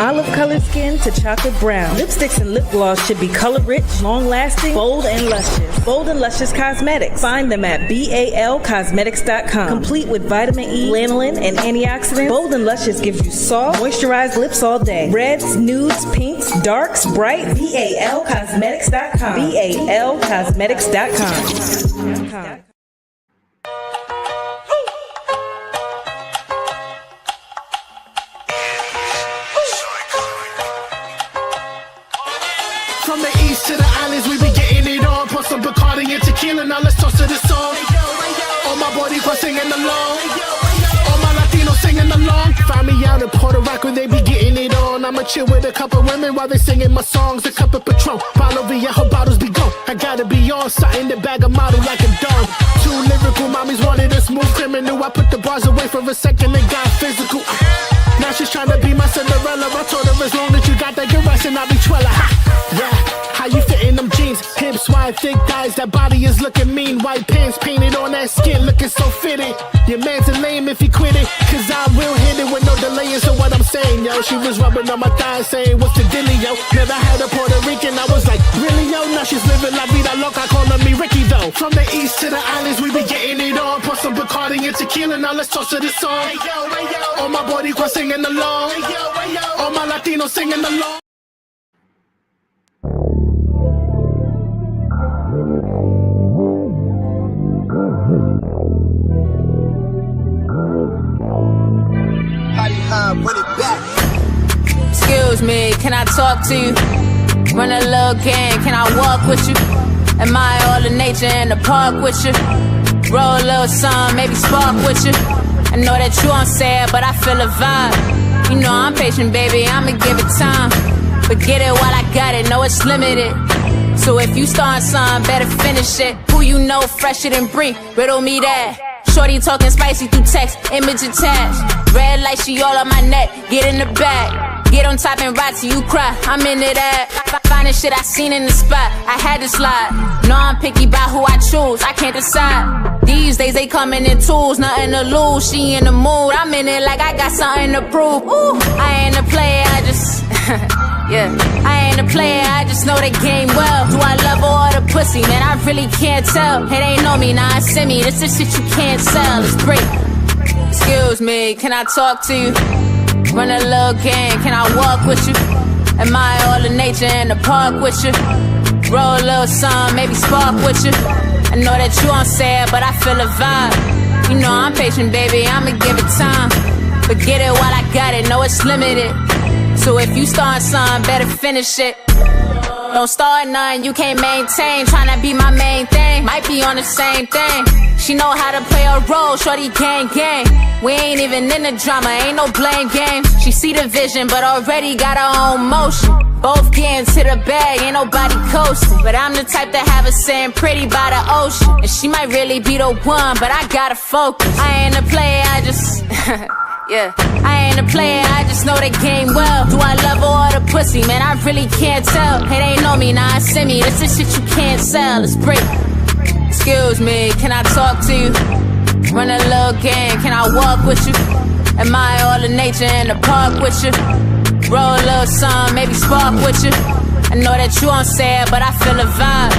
olive colored skin to chocolate brown. Lipsticks and lip gloss should be color rich, long lasting, bold and luscious. Bold and Luscious Cosmetics. Find them at balcosmetics.com. Complete with vitamin E, lanolin, and antioxidants, Bold and Luscious gives you soft, moisturized lips all day. Reds, nudes, pinks, darks, bright. balcosmetics.com. balcosmetics.com. From the east to the islands, we be getting it on. Pour some Bacardi and tequila, now let's toast to the song. All my Boricuas singing along. All my Latinos singing along. Find me out in Puerto Rico, they be getting it on. I'ma chill with a couple women while they singing my songs. A cup of Patron, Palo Viejo bottles be gone. I gotta be on, something to bag a model like a dog. Two lyrical mommies wanted a smooth criminal. I put the bars away for a second and got physical. Now she's tryna be my Cinderella. I told her as long as you got that good rest and I'll be Twella. Yeah, how you fit in them jeans? Hips wide, thick thighs, that body is looking mean. White pants painted on that skin, looking so fitted. Your man's a lame if he quit it, cause I will hit it with no delay. So what I'm saying, yo, she was rubbing on my thighs saying, what's the dilly, yo? Never had a Puerto Rican, I was like, really, yo? Now she's living la vida loca, calling me Ricky, though. From the east to the islands, we be getting it on. Pour some Bacardi and tequila, now let's toast to this song. All my Boricuas singing along. All my Latinos singing along. Excuse me, can I talk to you? Run a little game, can I walk with you? Am I all in nature in the park with you? Roll a little sun, maybe spark with you. I know that you don't say it, but I feel a vibe. You know I'm patient, baby, I'ma give it time. But get it while I got it, know it's limited. So if you start something, better finish it. Who you know fresher than Bree, riddle me that. Shorty talking spicy through text, image attached. Red light, she all on my neck, get in the back. Get on top and ride till you cry, I'm into that. Finding shit I seen in the spot, I had to slide. No, I'm picky about who I choose, I can't decide. These days they coming in tools, nothing to lose. She in the mood, I'm in it like I got something to prove. Ooh, I ain't a player, I just... yeah, I ain't a player, I just know the game well. Do I love her or the pussy? Man, I really can't tell. It ain't know me, nah, it's send me. This is shit you can't sell, it's great. Excuse me, can I talk to you? Run a little game, can I walk with you? Am I all in nature in the park with you? Roll a little sun, maybe spark with you. I know that you don't say it, but I feel a vibe. You know I'm patient, baby, I'ma give it time. But get it while I got it, know it's limited. So if you start something, better finish it. Don't start nothing you can't maintain. Tryna be my main thing, might be on the same thing. She know how to play a role, shorty gang gang. We ain't even in the drama, ain't no blame game. She see the vision, but already got her own motion. Both getting to the bag, ain't nobody coasting. But I'm the type that have her sitting pretty by the ocean. And she might really be the one, but I gotta focus. I ain't a player, I just... yeah, I ain't a player, I just know the game well. Do I love her or the pussy? Man, I really can't tell. It ain't know me, nah, it's send me. This is shit you can't sell, it's break. Excuse me, can I talk to you? Run a little game, can I walk with you? Am I all in nature in the park with you? Roll a little sun, maybe spark with you. I know that you don't say it, but I feel a vibe.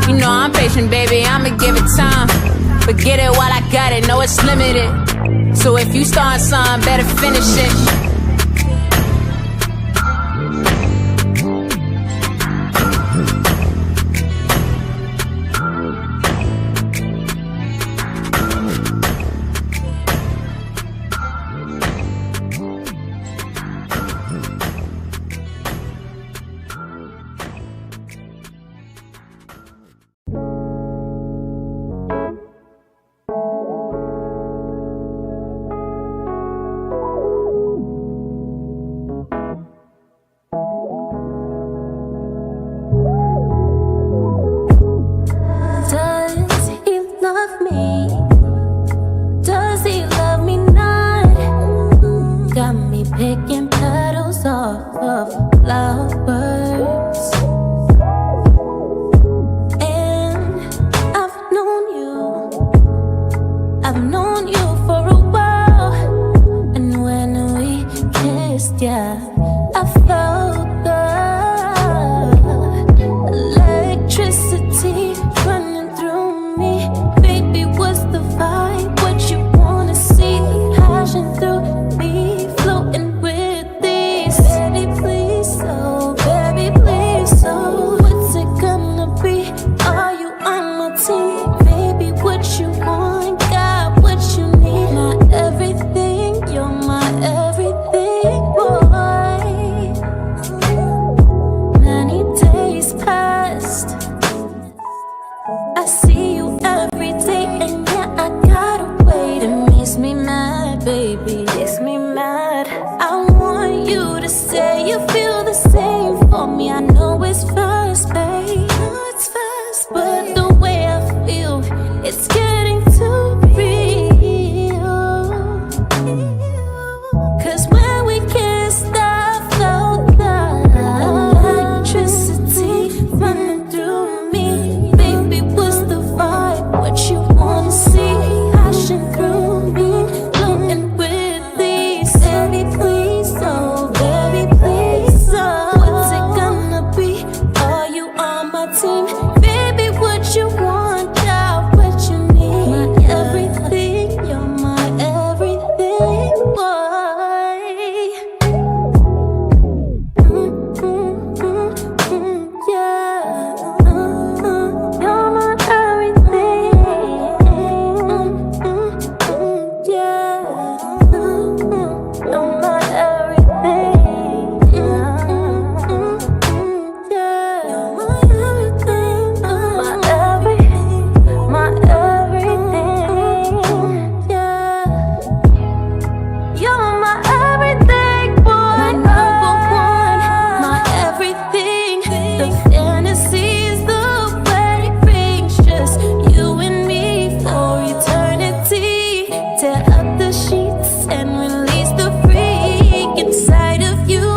You know I'm patient, baby, I'ma give it time. But get it while I got it, know it's limited. So if you start something, better finish it. see you every day, and yeah, I gotta wait. It makes me mad, baby, makes me mad. I want you to say you feel the same for me. I know it's fast, babe, know it's fast, but the way I feel, it's getting too real. 'Cause when we kissed, I felt that electricity running through me. Baby, what's the vibe? What you wanna see? Passion through me, floating with these. Baby, please, oh, baby, please, oh. What's it gonna be? Are you on my team? Baby, what you want now? What you need? My everything, you're my everything, boy. Yeah. You're my everything. Yeah. You're my everything. Yeah. You're my everything. My everything. Yeah. You're my everything, boy. My number one, my everything. The fantasies, the wedding rings, just you and me for eternity. Tear up the sheets and release the freak inside of you,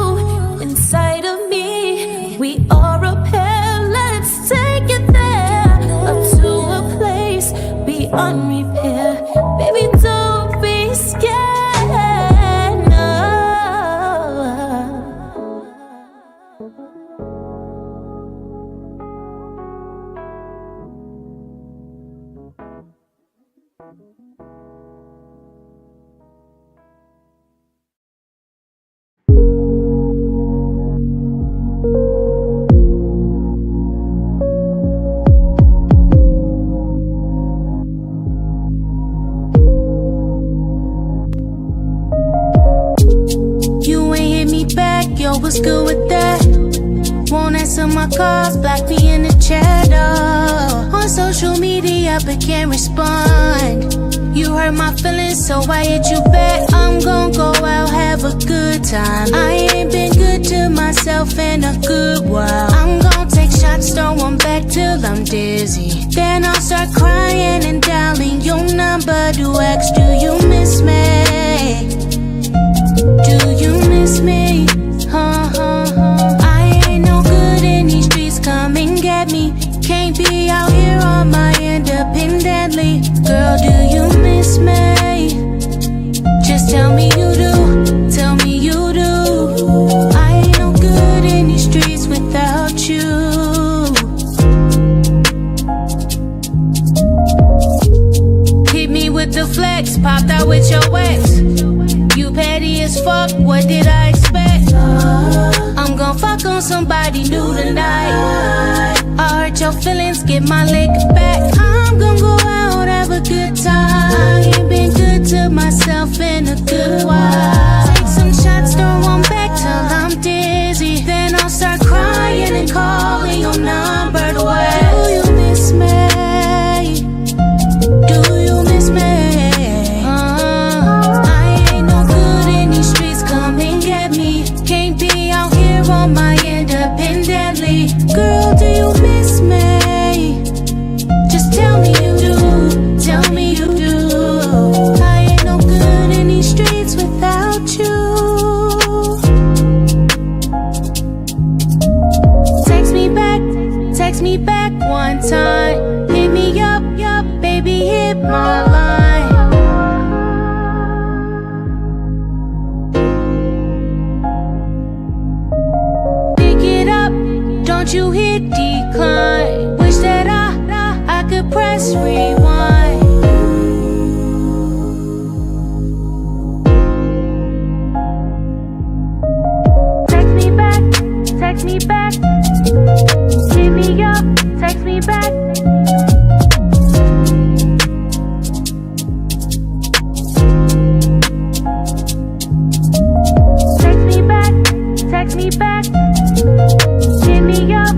inside of me. We are a pair, let's take it there, up to a place beyond repair. Baby, don't be scared, no. You ain't hit me back, yo, what's good with that? Won't answer my calls, block me in the chat, oh. On social media, but can't respond. You hurt my feelings, so I hit you back. I'm gon' go out, have a good time. I ain't been good to myself in a good while. I'm gon' take shots, throw them back till I'm dizzy. Then I'll start crying and dialing your number to ask, do you miss me? Do you miss me? I ain't no good in these streets, come and get me. Can't be out here on my independently. Girl, do you miss me? Just tell me you do, tell me you do. I ain't no good in these streets without you. Hit me with the flex, popped out with your ex. You petty as fuck, what did I expect? I'm gon' fuck on somebody new tonight. I hurt your feelings, get my lick back. I'm gon' go out, have a good time. I ain't been good to myself in a good while. Take some shots, throw them back till I'm dizzy. Then I'll start crying and calling your number to ask, do you miss me? Do you miss me? I ain't no good in these streets, come and get me. Can't be out here on my independently. Girl, do you miss me? Just tell me you do, tell me you do. I ain't no good in these streets without you. Text me back one time. Hit me up, baby, hit my line. Pick it up, don't you hit decline. Wish that I could press rewind. Text me back. Hit me up, text me back. Text me back. Hit me up,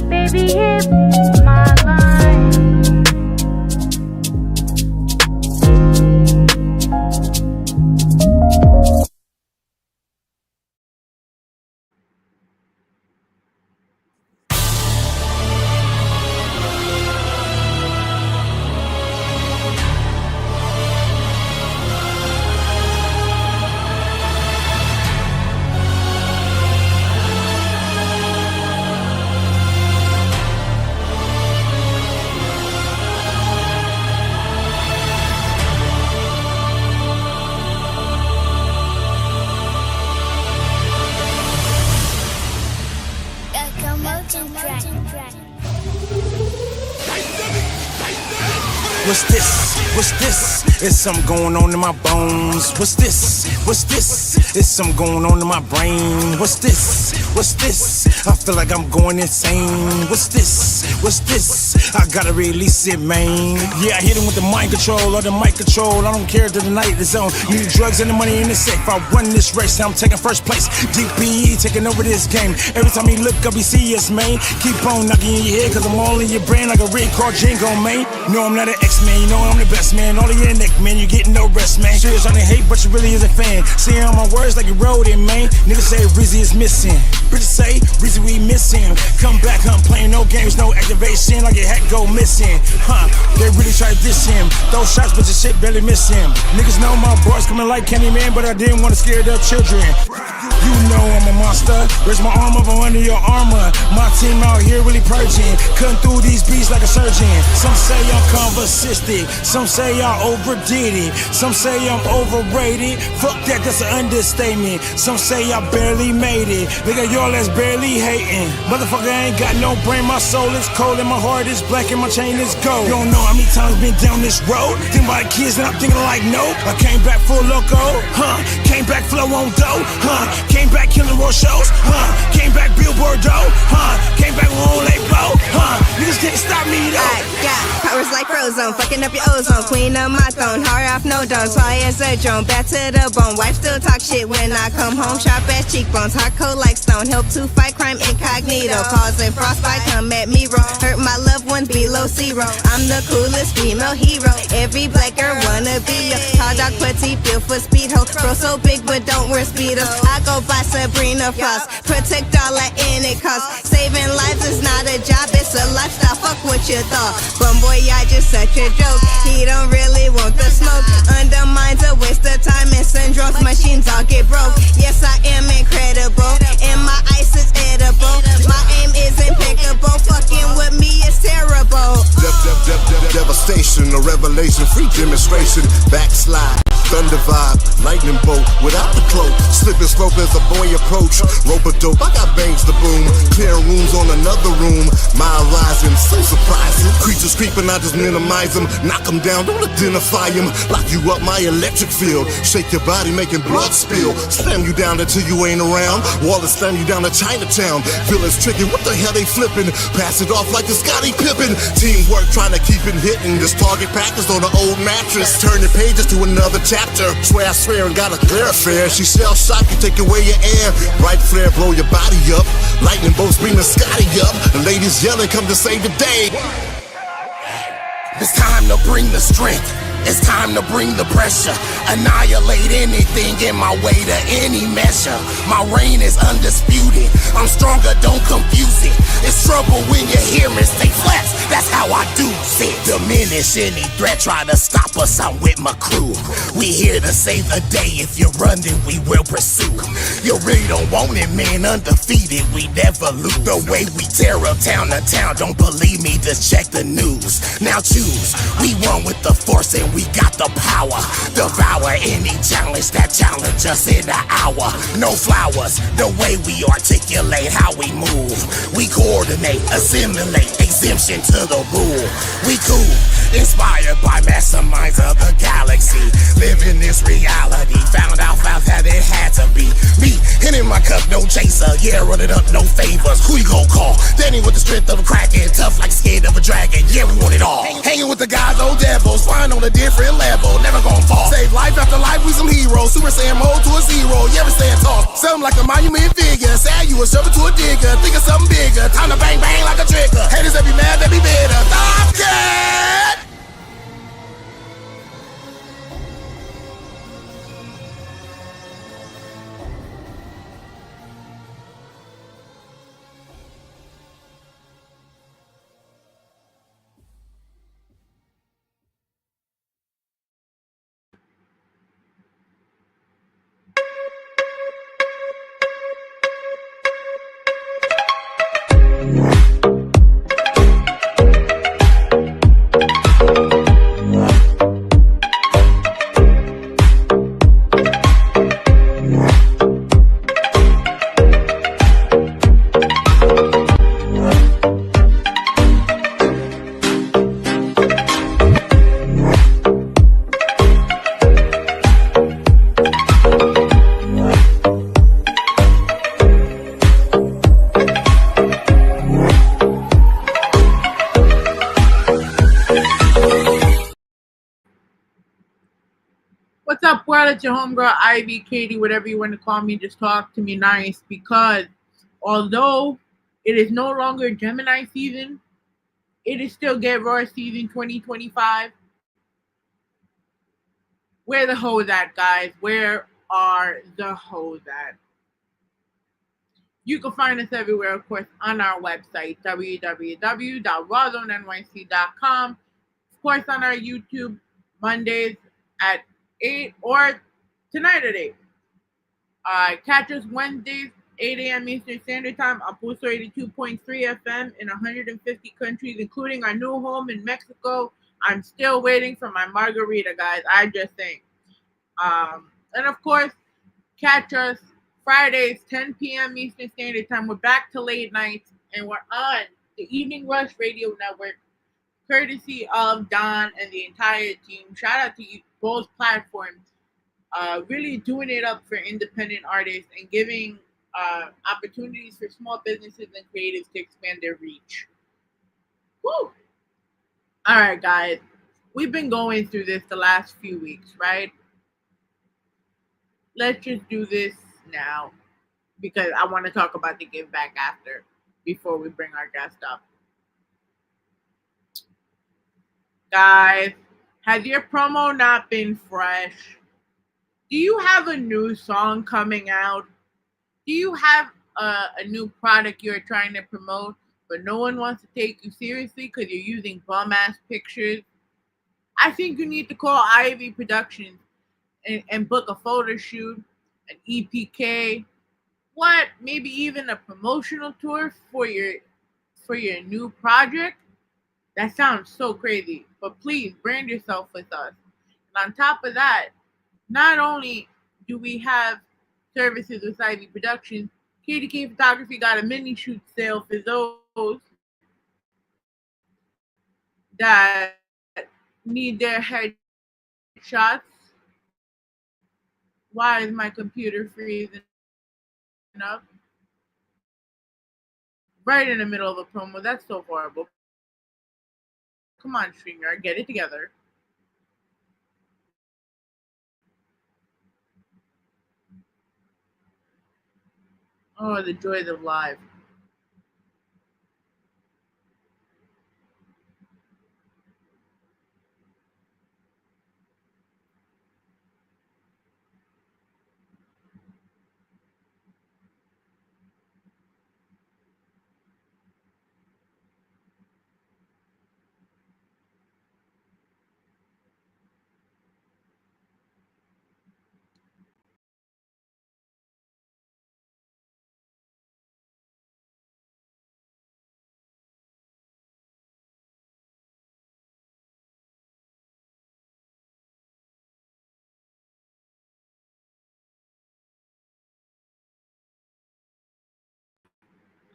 baby, hit my line. What's this? What's this? It's something going on in my bones. What's this? What's this? It's something going on in my brain. What's this? What's this? I feel like I'm going insane. What's this? What's this? I gotta release it, man. Yeah, I hit him with the mind control or the mic control. I don't care till the night is on. Need drugs and the money in the safe. I run this race, I'm taking first place. DPE taking over this game. Every time he look up, he see us, man. Keep on knocking in your head, cause I'm all in your brain like a red car Jingo, man. No, I'm not an X-Man, you know I'm the best, man. All of your neck, man, you getting no rest, man. Serious on the hate, but you really is a fan. Saying all my words like you wrote it, man. Niggas say Rizzy is missing. Bitches say Rizzy we miss him. Come back, I'm playing no games, no activation. Like your hat go missing, They really try to diss him. Throw shots, but your shit barely miss him. Niggas know my boys coming like Candyman, but I didn't want to scare the children. You know I'm a monster. Raise my arm up under your armor. My team out here really purging. Cutting through these beats like a surgeon. Some say I'm conversistic. Some say I overdid it. Some say I'm overrated. Fuck that, that's an understatement. Some say I barely made it. Nigga, y'all that's barely hating. Motherfucker, I ain't got no brain. My soul is cold and my heart is black and my chain is gold. You don't know how many times I've been down this road. Think about the kids and I'm thinking like, nope. I came back full loco, Came back flow on dough, Came back killing road shows, Came back billboard dough, Came back with on label, Niggas can't stop me though. I got powers like Rawrrzone, fucking up your ozone. Queen of my throne, hard off no dome. Fly as a drone, back to the bone. Wife still talk shit when I come home. Sharp ass cheekbones, hot cold like stone. Help to fight crime incognito. Causing frostbite, come at me wrong. Hurt my loved ones below zero. I'm the coolest female hero. Every black girl wanna be a tall dog, petite, built for speed hoe. Bro so big but don't wear speedos. I go by Sabrina Frost. Protect all at any cost. Saving lives is not a job, it's a lifestyle. Fuck what you thought. But boy, y'all just such a joke. He don't really want the smoke. Undermines a waste of time and syndromes. Machines all get broke. Yes, I am incredible. And my ice is edible. My aim is impeccable. Fucking with me is terrible. Devastation, a revelation, free demonstration, backslide. Thunder vibe, lightning bolt, without the cloak. Slipping slope as a boy approach. Rope a dope, I got bangs to boom. Clearing rooms on another room. Mile rising, so surprising. Creatures creeping, I just minimize them. Knock them down, don't identify them. Lock you up, my electric field. Shake your body, making blood spill. Slam you down until you ain't around. Wallace slam you down to Chinatown. Villains tricking, what the hell they flipping? Pass it off like the Scottie Pippen. Teamwork trying to keep it hitting. This target practice on an old mattress. Turning pages to another chapter. Swear I swear and got a clear affair. She shell shock you, take away your air. Bright flare, blow your body up. Lightning bolts bring the Scotty up. The ladies yelling, come to save the day. It's time to bring the strength. It's time to bring the pressure. Annihilate anything in my way to any measure. My reign is undisputed. I'm stronger, don't confuse it. It's trouble when you hear me stay flex. That's how I do it. Diminish any threat, try to stop us, I'm with my crew. We here to save the day. If you run, then we will pursue. You really don't want it, man. Undefeated, we never lose. The way we tear up town to town. Don't believe me, just check the news. Now choose. We won with the force and we got the power. Devour any challenge that challenge us in an hour. No flowers, the way we articulate how we move. We coordinate, assimilate, exemption to the rule. We cool, inspired by masterminds of the galaxy. Living this reality, found out that it had to be me. Hitting my cup, no chaser, yeah, running up, no favors. Who you gon' call? Danny with the strength of a kraken, tough like skin of a dragon, yeah, we want it all. Hanging with the gods, old devils, flying on a different level, never gon' fall. Save life after life, we some heroes. Super Saiyan mode to a zero, yeah, we stand tall. Something like a monument figure, sad you a shovel to a digger. Think of something bigger, time to bang bang like a trigger. Haters that be mad, that be bitter. Stop it! What's up, world? It's your homegirl, Ivy, Katie, whatever you want to call me. Just talk to me nice, because although it is no longer Gemini season, it is still Get Raw season 2025. Where the hoes at, guys? Where are the hoes at? You can find us everywhere, of course, on our website, www.rawrzonenyc.com. Of course, on our YouTube, Mondays at 8 or tonight at 8. Catch us Wednesdays, 8 a.m. Eastern Standard Time on Pulsar 82.3 FM in 150 countries, including our new home in Mexico. I'm still waiting for my margarita, guys. I just think. And of course, catch us Fridays, 10 p.m. Eastern Standard Time. We're back to late nights, and we're on the Evening Rush Radio Network, courtesy of Don and the entire team. Shout out to you, both platforms. Really doing it up for independent artists and giving opportunities for small businesses and creatives to expand their reach. Woo! All right, guys. We've been going through this the last few weeks, right? Let's just do this now, because I want to talk about the give back after, before we bring our guest up. Guys, has your promo not been fresh? Do you have a new song coming out? Do you have a new product you're trying to promote, but no one wants to take you seriously because you're using bum-ass pictures? I think you need to call Ivy Productions and book a photo shoot, an EPK, maybe even a promotional tour for your new project. That sounds so crazy, but please brand yourself with us. And on top of that, not only do we have services with Ivy Productions, KDK Photography got a mini shoot sale for those that need their headshots. Why is my computer freezing up? Right in the middle of a promo. That's so horrible. Come on, StreamYard, get it together. Oh, the joys of live.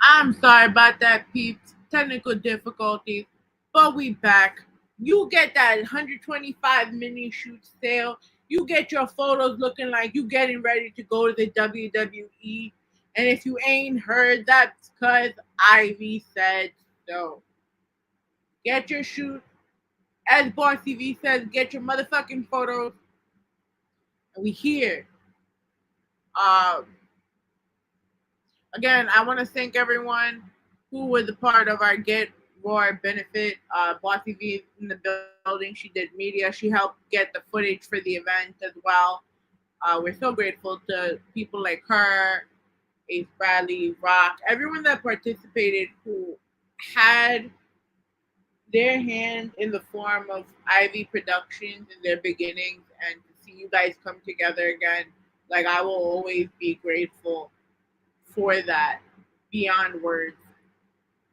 I'm sorry about that, peeps. Technical difficulties, but we back. You get that 125 mini shoot sale. You get your photos looking like you getting ready to go to the WWE. And if you ain't heard, that's because Ivy said so. Get your shoot. As Bossy V says, get your motherfucking photos. And we here. Again, I want to thank everyone who was a part of our Get Raw benefit. Bossy V is in the building. She did media. She helped get the footage for the event as well. We're so grateful to people like her, Ace Bradley, Rock, everyone that participated who had their hand in the form of Ivy Productions in their beginnings, and to see you guys come together again. Like, I will always be grateful for that, beyond words.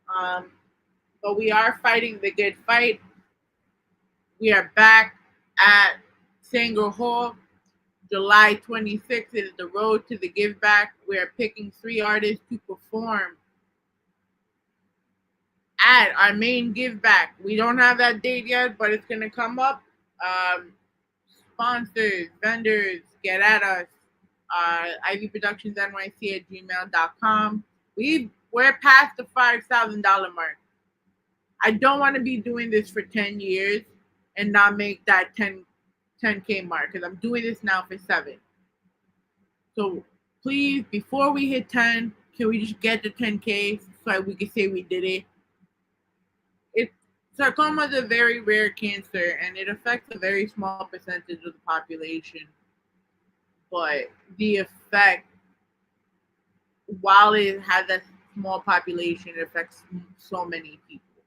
But we are fighting the good fight. We are back at Sanger Hall, July 26th. It is the road to the give back. We are picking 3 artists to perform at our main give back. We don't have that date yet, but it's going to come up. Sponsors, vendors, get at us. ivyproductionsnyc@gmail.com. We're past the $5,000 mark. I don't want to be doing this for 10 years and not make that 10K mark because I'm doing this now for 7. So please, before we hit 10, can we just get the 10K so we can say we did it? Sarcoma is a very rare cancer, and it affects a very small percentage of the population. But the effect, while it has a small population, it affects so many people.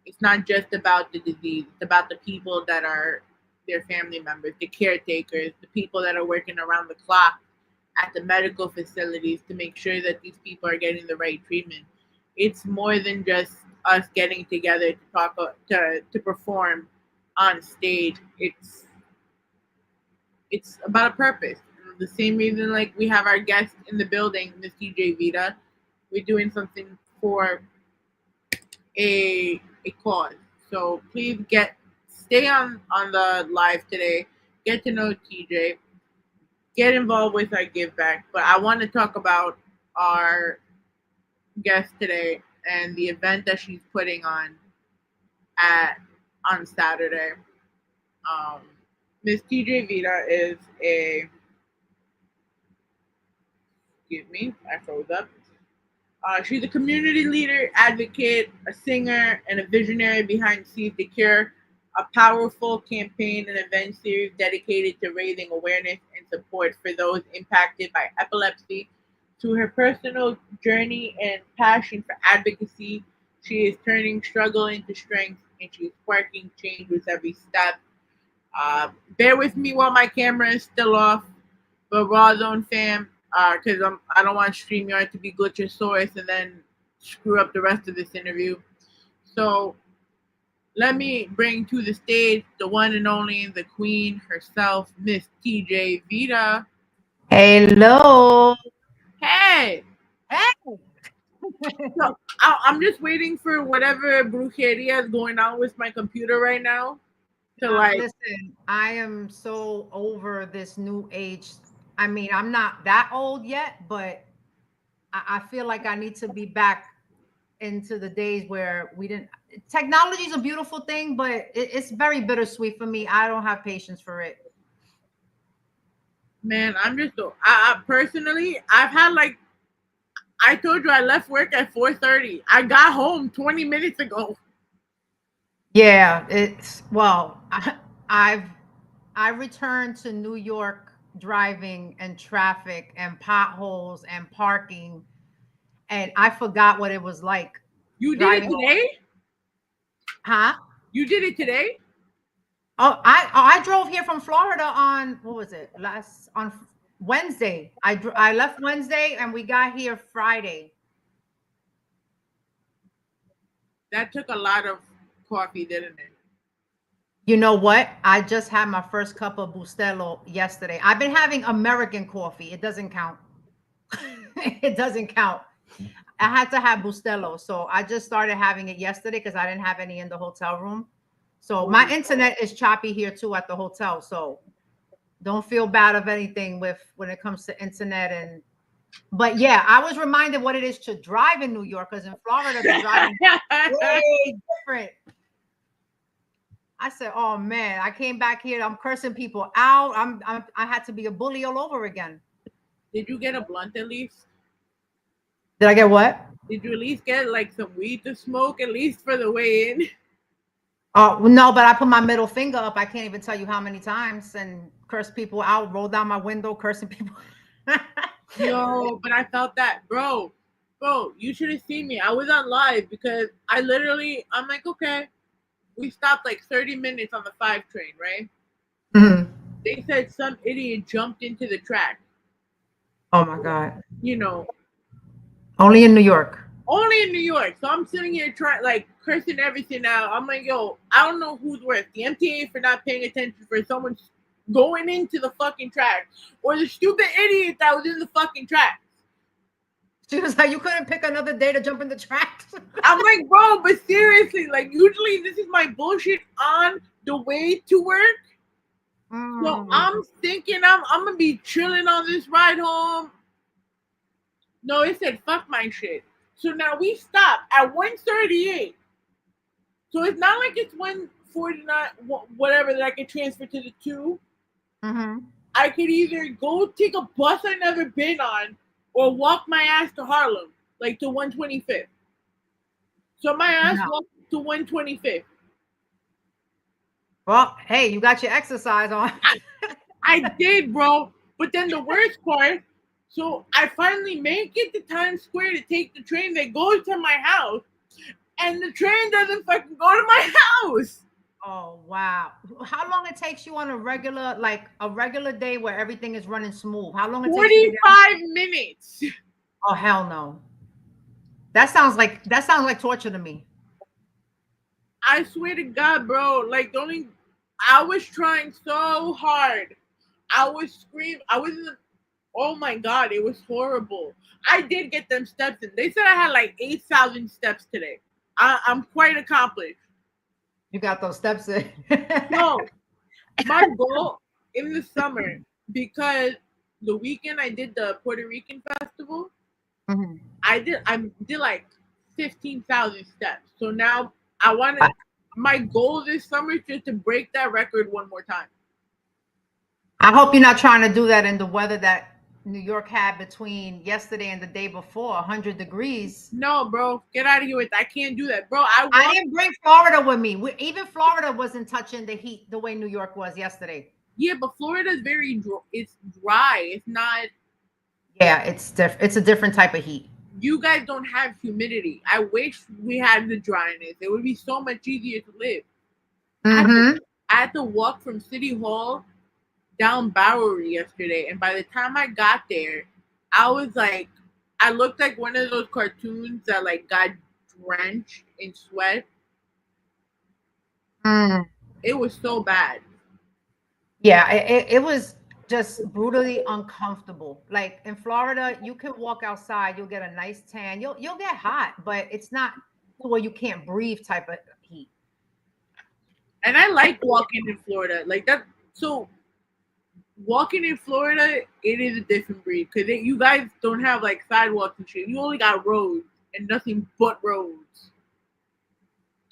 It's not just about the disease. It's about the people that are their family members, the caretakers, the people that are working around the clock at the medical facilities to make sure that these people are getting the right treatment. It's more than just us getting together to talk to perform on stage. It's about a purpose. The same reason like we have our guest in the building, Miss TJ Vida. We're doing something for a cause. So please stay on the live today. Get to know TJ. Get involved with our give back. But I want to talk about our guest today and the event that she's putting on Saturday. Miss TJ Vida is excuse me, I froze up. She's a community leader, advocate, a singer, and a visionary behind Seize the Cure, a powerful campaign and event series dedicated to raising awareness and support for those impacted by epilepsy. Through her personal journey and passion for advocacy, she is turning struggle into strength, and she's sparking change with every step. Bear with me while my camera is still off, but Rawrrzone fam, because I don't want StreamYard to be glitchosaurus and then screw up the rest of this interview. So let me bring to the stage the one and only, the queen herself, Miss TJ Vida. Hello. Hey. Hey. So I'm just waiting for whatever brujeria is going on with my computer right now. Listen, I am so over this new age. I mean, I'm not that old yet, but I feel like I need to be back into the days where we didn't. Technology is a beautiful thing, but it's very bittersweet for me. I don't have patience for it. Man, I'm just so. I personally, I've had like. I told you I left work at 4:30. I got home 20 minutes ago. Yeah, I returned to New York driving and traffic and potholes and parking, and I forgot what it was like. You did it today? Huh? You did it today? Oh, I drove here from Florida on on Wednesday. I left Wednesday and we got here Friday. That took a lot of coffee, didn't it? You know what? I just had my first cup of Bustelo yesterday. I've been having American coffee. It doesn't count. It doesn't count. I had to have Bustelo. So I just started having it yesterday because I didn't have any in the hotel room. So my internet is choppy here too at the hotel. So don't feel bad of anything when it comes to internet but yeah, I was reminded what it is to drive in New York, because in Florida the driving is way different. I said, oh man, I came back here. I'm cursing people out. I had to be a bully all over again. Did you get a blunt at least? Did I get what? Did you at least get like some weed to smoke at least for the way in? Oh no, but I put my middle finger up. I can't even tell you how many times and curse people out, roll down my window, cursing people. Yo, but I felt that, bro, you should have seen me. I was on live because I'm like, okay. We stopped like 30 minutes on the 5 train, right? Mm-hmm. They said some idiot jumped into the track. Oh my God. You know. Only in New York. Only in New York. So I'm sitting here cursing everything out. I'm like, yo, I don't know who's worse. The MTA for not paying attention for someone going into the fucking track, or the stupid idiot that was in the fucking track. She was like, you couldn't pick another day to jump in the tracks. I'm like, bro, but seriously, like usually this is my bullshit on the way to work. So I'm thinking I'm gonna be chilling on this ride home. No, it said fuck my shit. So now we stop at 1:38. So it's not like it's $49, whatever, that I could transfer to the 2. Mm-hmm. I could either go take a bus I've never been on or walk my ass to Harlem, like to 125th. So my ass walked to 125th. Well, hey, you got your exercise on. I did, bro. But then the worst part, so I finally make it to Times Square to take the train that goes to my house, and the train doesn't fucking go to my house. Oh wow! How long it takes you on a regular day where everything is running smooth? How long it takes you? 45 minutes. Oh hell no! That sounds like torture to me. I swear to God, bro. Like I was trying so hard. I was screaming. Oh my God, it was horrible. I did get them steps in. They said I had like 8,000 steps today. I'm quite accomplished. You got those steps in. No, my goal in the summer, because the weekend I did the Puerto Rican festival, mm-hmm. I did like 15,000 steps. So now my goal this summer is just to break that record one more time. I hope you're not trying to do that in the weather that New York had between yesterday and the day before, 100 degrees. No, bro, get out of here with that. I can't do that, bro. I didn't bring Florida with me. Even Florida wasn't touching the heat the way New York was yesterday. Yeah, but Florida is it's dry. It's not. Yeah, it's a different type of heat. You guys don't have humidity. I wish we had the dryness. It would be so much easier to live. Mm-hmm. I had to walk from City Hall down Bowery yesterday, and by the time I got there, I looked like one of those cartoons that like got drenched in sweat. It was so bad. Yeah, it was just brutally uncomfortable. Like in Florida, you can walk outside, you'll get a nice tan, you'll get hot, but it's not where you can't breathe type of heat. And I like walking in Florida like that. So walking in Florida, it is a different breed because you guys don't have like sidewalks and shit. You only got roads and nothing but roads.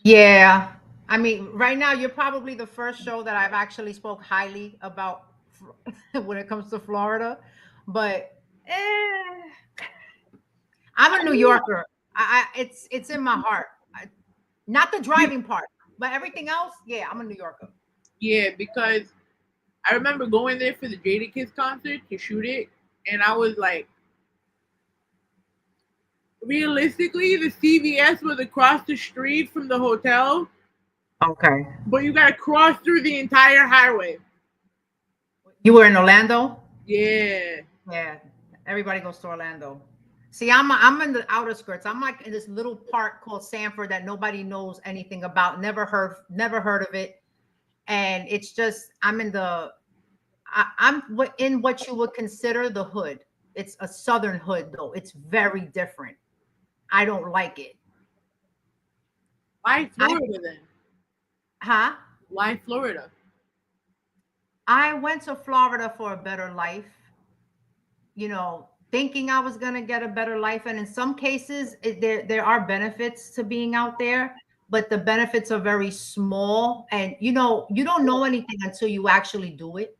Yeah. I mean, right now you're probably the first show that I've actually spoke highly about when it comes to Florida. But I'm a New Yorker. It's in my heart. Not the driving part, but everything else, yeah, I'm a New Yorker. Yeah, because I remember going there for the Jadakiss concert to shoot it, and I was like, realistically, the CVS was across the street from the hotel. Okay. But you gotta cross through the entire highway. You were in Orlando? Yeah. Yeah. Everybody goes to Orlando. See, I'm in the outer skirts. I'm like in this little park called Sanford that nobody knows anything about. Never heard of it. And it's just I'm in what you would consider the hood. It's a southern hood though. It's very different. I don't like it. Why Florida then? Huh? Why Florida? I went to Florida for a better life. You know, thinking I was going to get a better life. And in some cases, there are benefits to being out there, but the benefits are very small. And, you know, you don't know anything until you actually do it.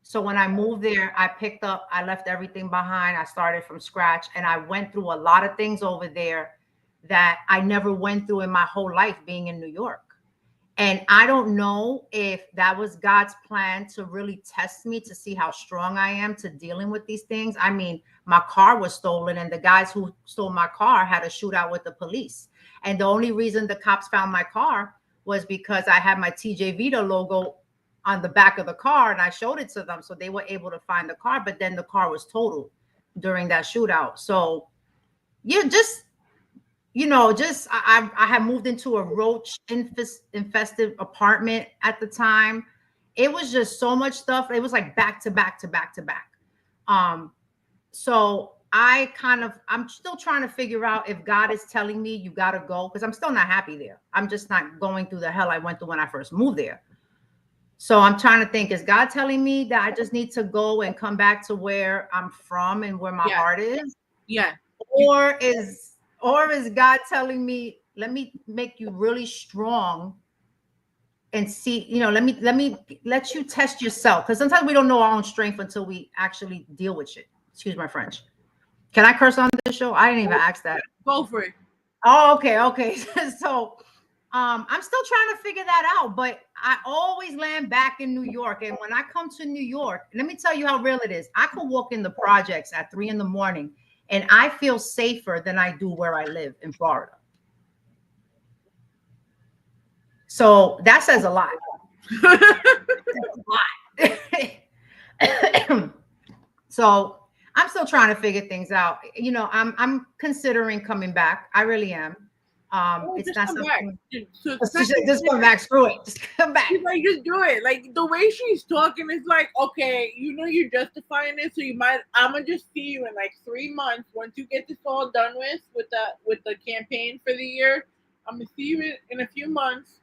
So when I moved there, I left everything behind. I started from scratch and I went through a lot of things over there that I never went through in my whole life being in New York. And I don't know if that was God's plan to really test me to see how strong I am to dealing with these things. I mean, my car was stolen and the guys who stole my car had a shootout with the police. And the only reason the cops found my car was because I had my TJ Vida logo on the back of the car and I showed it to them. So they were able to find the car, but then the car was totaled during that shootout. So I had moved into a roach infested apartment at the time. It was just so much stuff. It was like back to back to back to back. So I'm still trying to figure out if God is telling me you got to go, because I'm still not happy there. I'm just not going through the hell I went through when I first moved there. So I'm trying to think, is God telling me that I just need to go and come back to where I'm from and where my heart is? Yeah. Or is God telling me, let me make you really strong and see, let you test yourself, because sometimes we don't know our own strength until we actually deal with it. Excuse my French. Can I curse on this show? I didn't even ask that. Go for it. Oh, okay. So I'm still trying to figure that out, but I always land back in New York. And when I come to New York, let me tell you how real it is. I could walk in the projects at 3 a.m. and I feel safer than I do where I live in Florida. So that says a lot. So I'm still trying to figure things out. I'm considering coming back. I really am. It's not something. Just come back. Screw it. Just come back. She's like, just do it. Like the way she's talking is like, okay, you're justifying it, so I'm gonna just see you in like 3 months once you get this all done with the campaign for the year. I'm gonna see you in a few months.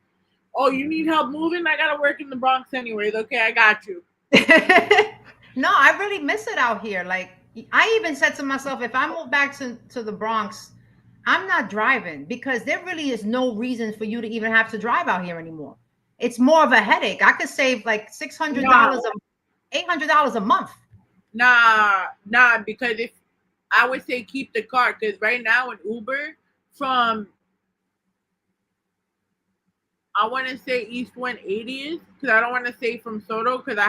Oh, you need help moving? I gotta work in the Bronx anyways. Okay, I got you. No, I really miss it out here. Like I even said to myself, if I move back to the Bronx, I'm not driving, because there really is no reason for you to even have to drive out here anymore. It's more of a headache. I could save like $600, $800 a month. Nah, because if I would say keep the car, because right now in Uber from I want to say East 180th, because I don't want to say from Soto, because I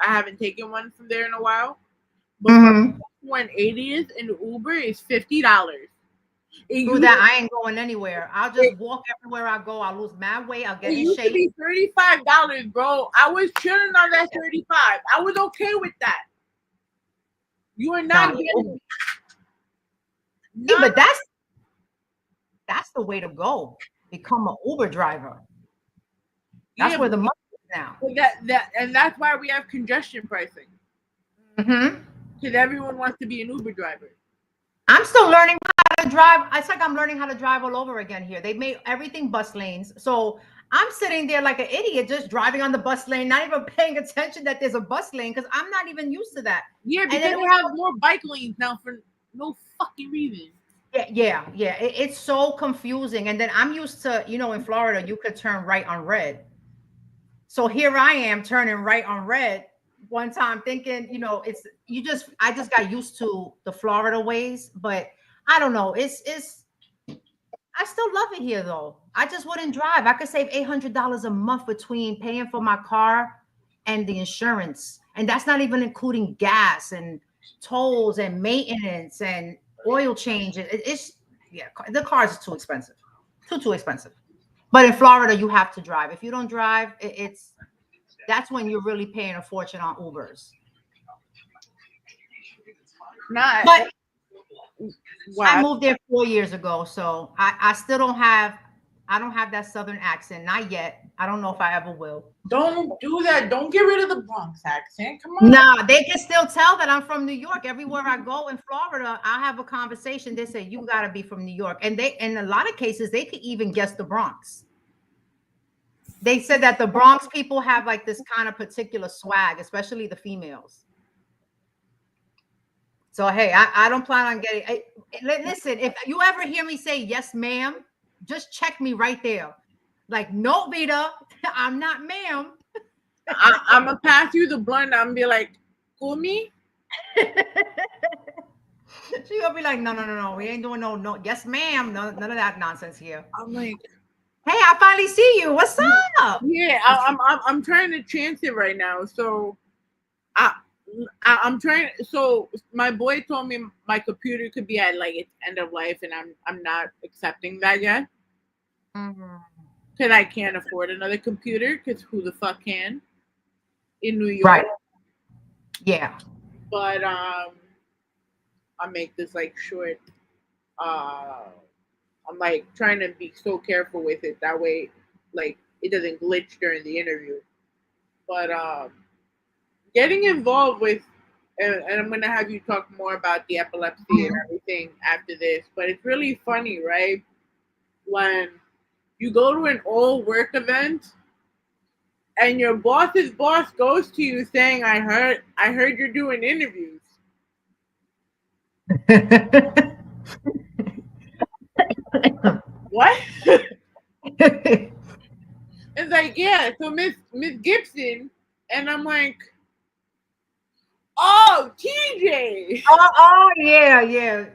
haven't taken one from there in a while. But from 180th in Uber is $50. Through that, I ain't going anywhere. I'll just walk everywhere I go. I'll lose my weight. I'll get in shape. It used to be $35, bro. I was chilling on that 35. I was okay with that. You are not getting. Yeah, but that's the way to go. Become an Uber driver. That's where the money is now. And that's why we have congestion pricing. Because everyone wants to be an Uber driver. I'm still learning how to drive. It's like I'm learning how to drive all over again here. They made everything bus lanes. So I'm sitting there like an idiot, just driving on the bus lane, not even paying attention that there's a bus lane, because I'm not even used to that. Yeah, because they have more bike lanes now for no fucking reason. Yeah. It's so confusing. And then I'm used to, in Florida, you could turn right on red. So here I am turning right on red one time, thinking, I just got used to the Florida ways, but I don't know. I still love it here though. I just wouldn't drive. I could save $800 a month between paying for my car and the insurance. And that's not even including gas and tolls and maintenance and oil changes. The cars are too expensive. Too expensive. But in Florida, you have to drive. If you don't drive, that's when you're really paying a fortune on Ubers. But I moved there 4 years ago, so I still don't have that Southern accent. Not yet. I don't know if I ever will. Don't do that. Don't get rid of the Bronx accent. Come on. Nah, they can still tell that I'm from New York. Everywhere I go in Florida, I have a conversation. They say, you got to be from New York. And in a lot of cases, they could even guess the Bronx. They said that the Bronx people have like this kind of particular swag, especially the females. So, hey, I don't plan on getting. Listen, if you ever hear me say yes, ma'am, just check me right there. Like, no, Vida, I'm not ma'am. I'm going to pass you the blunt. I'm going to be like, Kumi? She's going to be like, no. We ain't doing no. Yes, ma'am. No, none of that nonsense here. I'm like, hey, I finally see you. What's up? Yeah, I'm trying to chance it right now. So I'm trying. So my boy told me my computer could be at like its end of life, and I'm not accepting that yet. Because I can't afford another computer. Because who the fuck can in New York? Right. Yeah. But I make this like short. I'm like trying to be so careful with it. That way, like it doesn't glitch during the interview. But getting involved with, and I'm going to have you talk more about the epilepsy and everything after this. But it's really funny, right? When you go to an all-work event and your boss's boss goes to you saying, I heard you're doing interviews. What? It's like, yeah, so Miss Gibson, and I'm like, oh, TJ. Oh, yeah.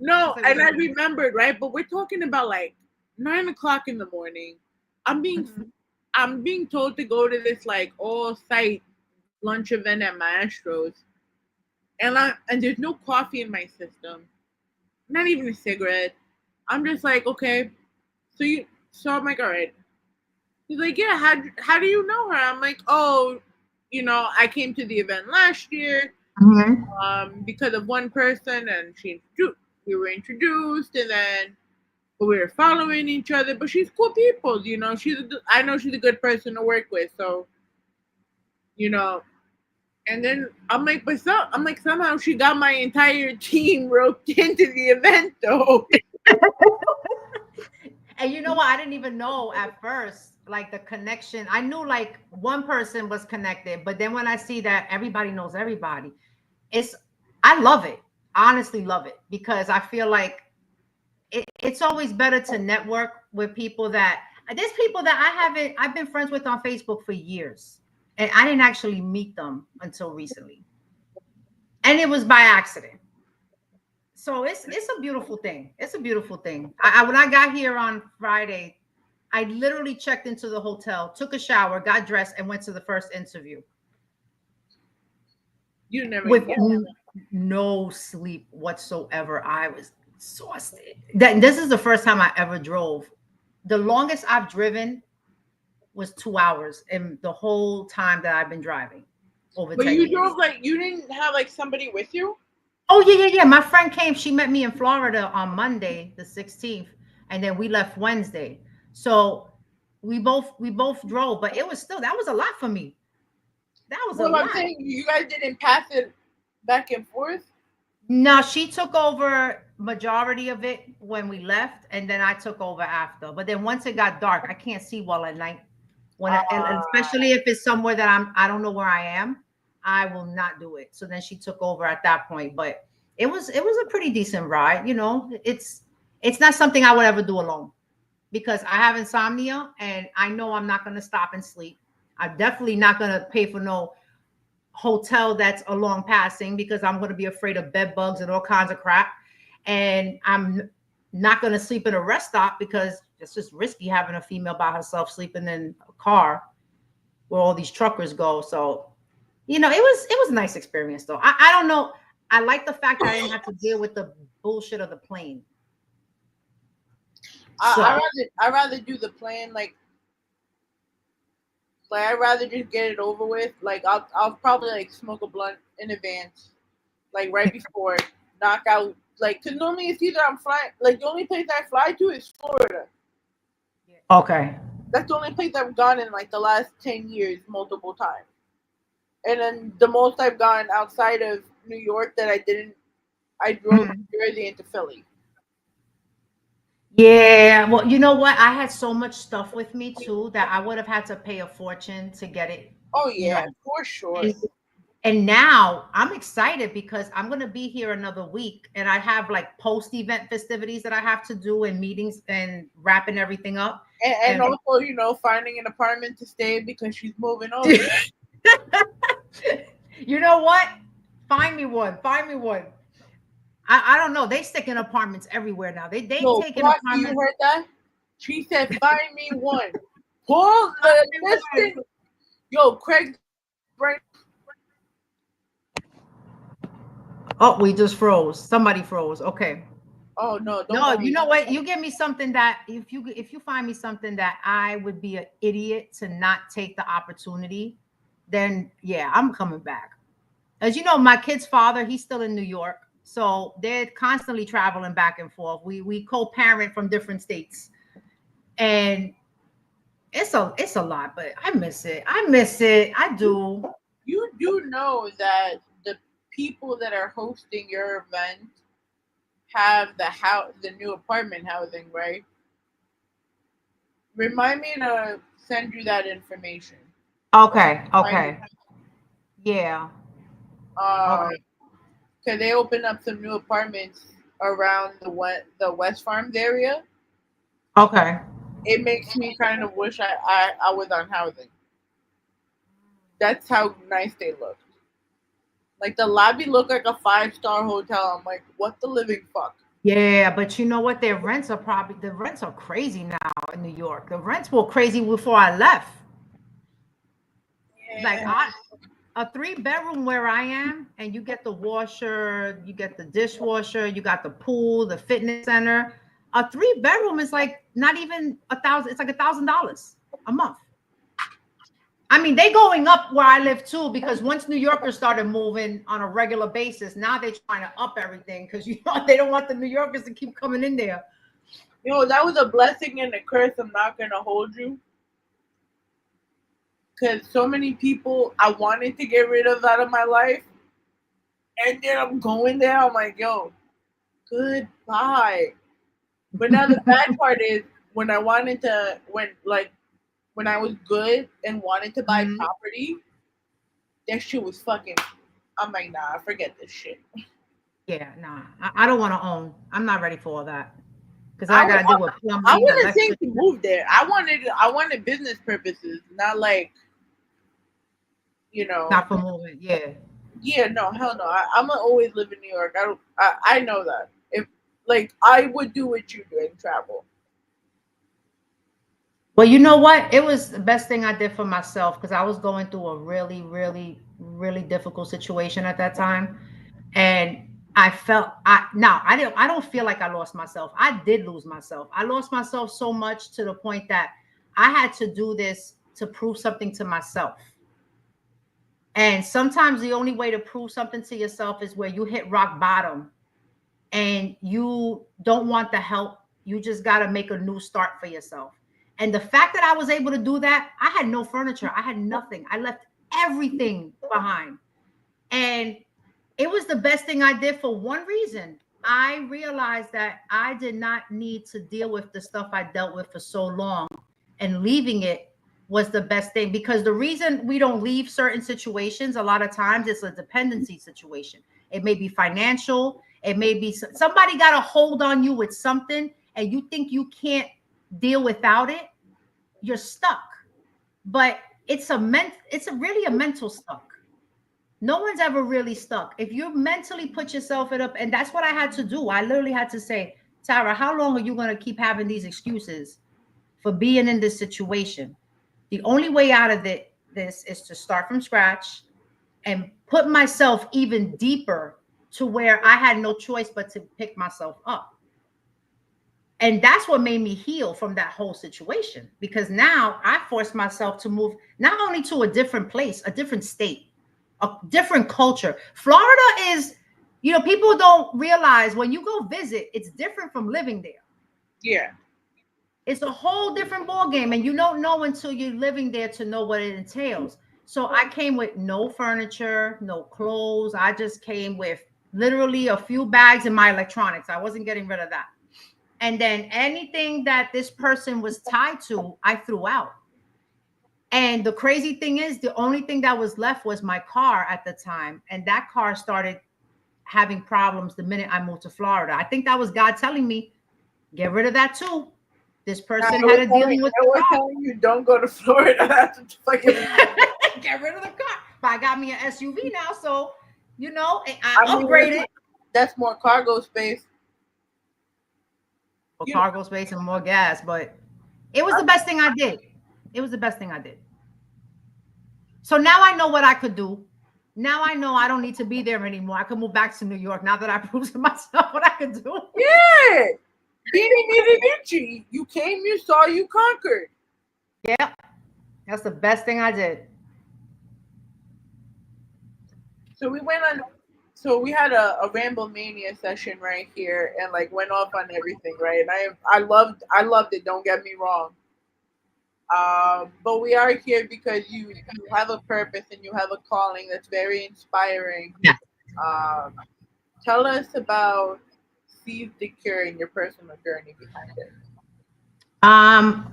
No, and I remembered, right? But we're talking about like 9 o'clock in the morning. I'm being told to go to this like all-site lunch event at Maestro's, and there's no coffee in my system, not even a cigarette. I'm just like, okay, so I'm like, all right. He's like, yeah, how do you know her? I'm like, oh, I came to the event last year because of one person, and we were introduced, and then we were following each other. But she's cool people, I know she's a good person to work with, so And then I'm like, somehow she got my entire team roped into the event, though. And you know what? I didn't even know at first, like the connection. I knew like one person was connected, but then when I see that everybody knows everybody, I love it. I honestly love it, because I feel like it's always better to network with people there's people that I've been friends with on Facebook for years, and I didn't actually meet them until recently. And it was by accident. So it's a beautiful thing. It's a beautiful thing. When I got here on Friday, I literally checked into the hotel, took a shower, got dressed, and went to the first interview. You never with no sleep whatsoever. I was exhausted. This is the first time I ever drove. The longest I've driven was 2 hours in the whole time that I've been driving. Over 10 years. But you drove you didn't have somebody with you? Oh, yeah. My friend came. She met me in Florida on Monday, the 16th, and then we left Wednesday. So we both drove, but that was a lot for me. That was a lot. I'm saying, you guys didn't pass it back and forth? No, she took over majority of it when we left, and then I took over after. But then once it got dark, I can't see well at night. And especially if it's somewhere that I don't know where I am, I will not do it. So then she took over at that point. But it was a pretty decent ride. It's not something I would ever do alone, because I have insomnia and I know I'm not going to stop and sleep. I'm definitely not going to pay for no hotel that's a long passing, because I'm going to be afraid of bed bugs and all kinds of crap. And I'm not going to sleep in a rest stop, because it's just risky having a female by herself sleeping in a car where all these truckers go. So it was a nice experience, though. I don't know. I like the fact that I didn't have to deal with the bullshit of the plane. I'd rather do the plane, I'd rather just get it over with. I'll probably smoke a blunt in advance, right before, knock out. Because normally it's either I'm flying. The only place I fly to is Florida. Okay. That's the only place I've gone in the last 10 years, multiple times. And then the most I've gone outside of New York that I drove from Jersey into Philly. Yeah, well, you know what? I had so much stuff with me too that I would have had to pay a fortune to get it. Oh yeah, for sure. And now I'm excited because I'm going to be here another week, and I have post-event festivities that I have to do, and meetings and wrapping everything up. And also, finding an apartment to stay because she's moving over. You know what? Find me one. I don't know. They stick in apartments everywhere now. They take in apartments. You heard that? She said, "Find me one." Pull the listing. Yo, Craig. Oh, we just froze. Somebody froze. Okay. Oh no! No, you know what? You give me something that if you find me something that I would be an idiot to not take the opportunity, then yeah, I'm coming back. As you know, my kid's father, he's still in New York, so they're constantly traveling back and forth. We co-parent from different states, and it's a lot, but I miss it. I do. You do know that the people that are hosting your event have the new apartment housing, right? Remind me to send you that information. Okay. Yeah. Because they opened up some new apartments around the West Farms area. Okay. it makes me kind of wish I was on housing. That's how nice they looked. Like the lobby looked like a 5-star hotel. I'm like, what the living fuck? Yeah, but you know what? The rents are crazy now in New York. The rents were crazy before I left. Like a 3-bedroom where I am, and you get the washer, you get the dishwasher, you got the pool, the fitness center. A 3-bedroom is like not even $1,000. It's like $1,000 a month. I mean, they going up where I live too, because once New Yorkers started moving on a regular basis, now they're trying to up everything because they don't want the New Yorkers to keep coming in there. That was a blessing and a curse. I'm not gonna hold you, because so many people I wanted to get rid of out of my life, and then I'm going there. I'm like, yo, goodbye. But now the bad part is when I was good and wanted to buy property, that shit was fucking. I'm like, nah, forget this shit. Yeah, nah, I don't want to own. I'm not ready for all that because I gotta deal with plumbing. I wouldn't say to move there. I wanted business purposes, not like, not for moving. Yeah. Yeah, no, hell no. I'm gonna always live in New York. I know that. If I would do what you do and travel. Well, you know what? It was the best thing I did for myself because I was going through a really, really, really difficult situation at that time. And I don't feel like I lost myself. I did lose myself. I lost myself so much to the point that I had to do this to prove something to myself. And sometimes the only way to prove something to yourself is where you hit rock bottom and you don't want the help. You just got to make a new start for yourself. And the fact that I was able to do that, I had no furniture. I had nothing. I left everything behind. And it was the best thing I did for one reason. I realized that I did not need to deal with the stuff I dealt with for so long, and leaving it was the best thing, because the reason we don't leave certain situations, a lot of times it's a dependency situation. It may be financial. It may be somebody got a hold on you with something and you think you can't deal without it. You're stuck. But it's really a mental stuck. No one's ever really stuck. If you mentally put yourself it up, and that's what I had to do. I literally had to say, Tara, how long are you going to keep having these excuses for being in this situation? The only way out of this is to start from scratch and put myself even deeper to where I had no choice but to pick myself up. And that's what made me heal from that whole situation, because now I forced myself to move not only to a different place, a different state, a different culture. Florida is, people don't realize when you go visit, it's different from living there. Yeah. It's a whole different ball game, and you don't know until you're living there to know what it entails. So I came with no furniture, no clothes. I just came with literally a few bags and my electronics. I wasn't getting rid of that. And then anything that this person was tied to, I threw out. And the crazy thing is, the only thing that was left was my car at the time. And that car started having problems the minute I moved to Florida. I think that was God telling me, get rid of that too. This person had a dealing with the car. Telling you don't go to Florida. Get rid of the car. But I got me an SUV now, so I upgraded. That's more cargo space. More cargo space and more gas, but it was the best thing I did. It was the best thing I did. So now I know what I could do. Now I know I don't need to be there anymore. I could move back to New York now that I proved to myself what I could do. Yeah. You came, you saw, you conquered. Yeah. That's the best thing I did. So we had a Ramble Mania session right here and went off on everything, right? And I loved it, don't get me wrong. But we are here because you have a purpose and you have a calling that's very inspiring. Yeah. Tell us about Seize the Cure and your personal journey behind it.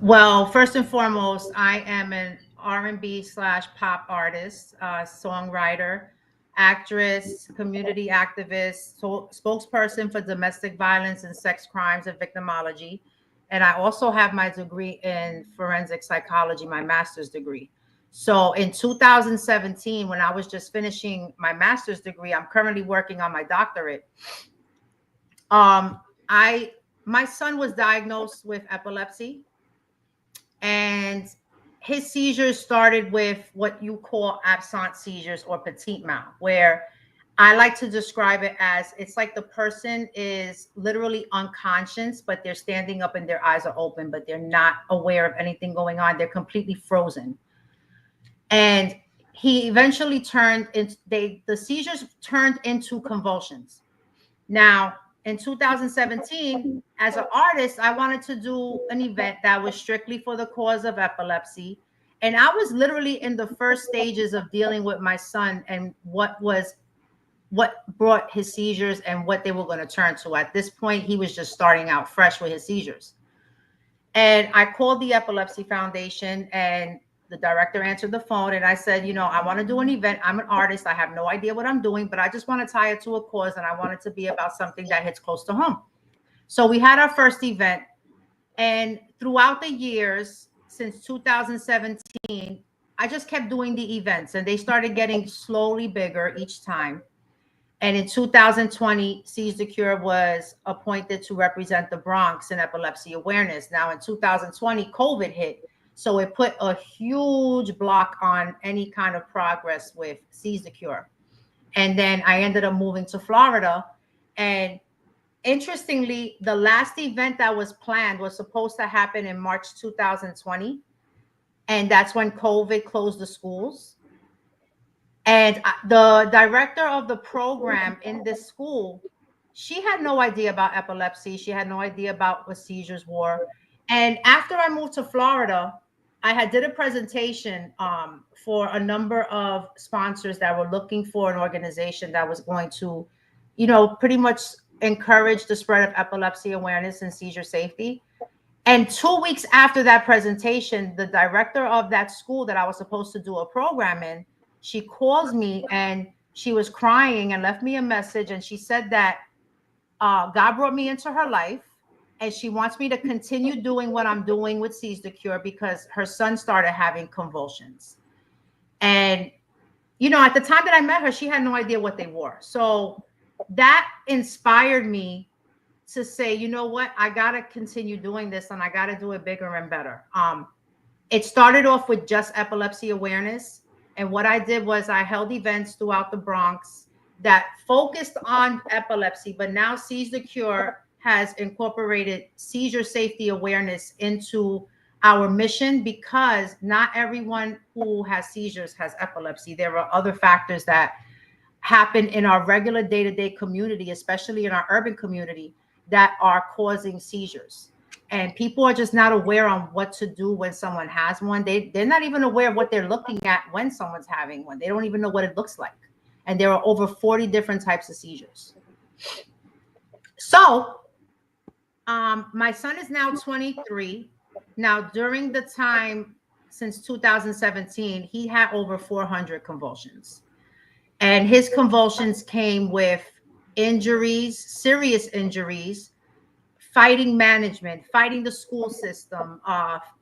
Well, first and foremost, I am an R&B/pop artist, songwriter, actress, community activist, spokesperson for domestic violence and sex crimes and victimology. And I also have my degree in forensic psychology, my master's degree. So in 2017, when I was just finishing my master's degree, I'm currently working on my doctorate. My son was diagnosed with epilepsy, and his seizures started with what you call absent seizures or petit mal, where I like to describe it as it's like the person is literally unconscious, but they're standing up and their eyes are open, but they're not aware of anything going on. They're completely frozen. And he eventually the seizures turned into convulsions. Now, in 2017, as an artist, I wanted to do an event that was strictly for the cause of epilepsy. And I was literally in the first stages of dealing with my son and what brought his seizures and what they were going to turn to. At this point, he was just starting out fresh with his seizures. And I called the Epilepsy Foundation, and the director answered the phone, and I said, I want to do an event. I'm an artist. I have no idea what I'm doing, but I just want to tie it to a cause, and I want it to be about something that hits close to home. So we had our first event, and throughout the years, since 2017, I just kept doing the events, and they started getting slowly bigger each time. And in 2020, Seize the Cure was appointed to represent the Bronx in epilepsy awareness. Now, in 2020, COVID hit. So it put a huge block on any kind of progress with Seize the Cure. And then I ended up moving to Florida. And interestingly, the last event that was planned was supposed to happen in March 2020. And that's when COVID closed the schools. And the director of the program in this school, she had no idea about epilepsy. She had no idea about what seizures were. And after I moved to Florida, I did a presentation for a number of sponsors that were looking for an organization that was going to, pretty much encourage the spread of epilepsy awareness and seizure safety. And 2 weeks after that presentation, the director of that school that I was supposed to do a program in, she calls me and she was crying and left me a message. And she said that God brought me into her life, and she wants me to continue doing what I'm doing with Seize the Cure because her son started having convulsions. And, at the time that I met her, she had no idea what they were. So that inspired me to say, you know what, I got to continue doing this, and I got to do it bigger and better. It started off with just epilepsy awareness. And what I did was I held events throughout the Bronx that focused on epilepsy, but now Seize the Cure has incorporated seizure safety awareness into our mission, because not everyone who has seizures has epilepsy. There are other factors that happen in our regular day-to-day community, especially in our urban community, that are causing seizures. And people are just not aware on what to do when someone has one. They're not even aware of what they're looking at when someone's having one. They don't even know what it looks like. And there are over 40 different types of seizures. So my son is now 23. Now, during the time since 2017, he had over 400 convulsions. And his convulsions came with injuries, serious injuries, fighting management, fighting the school system,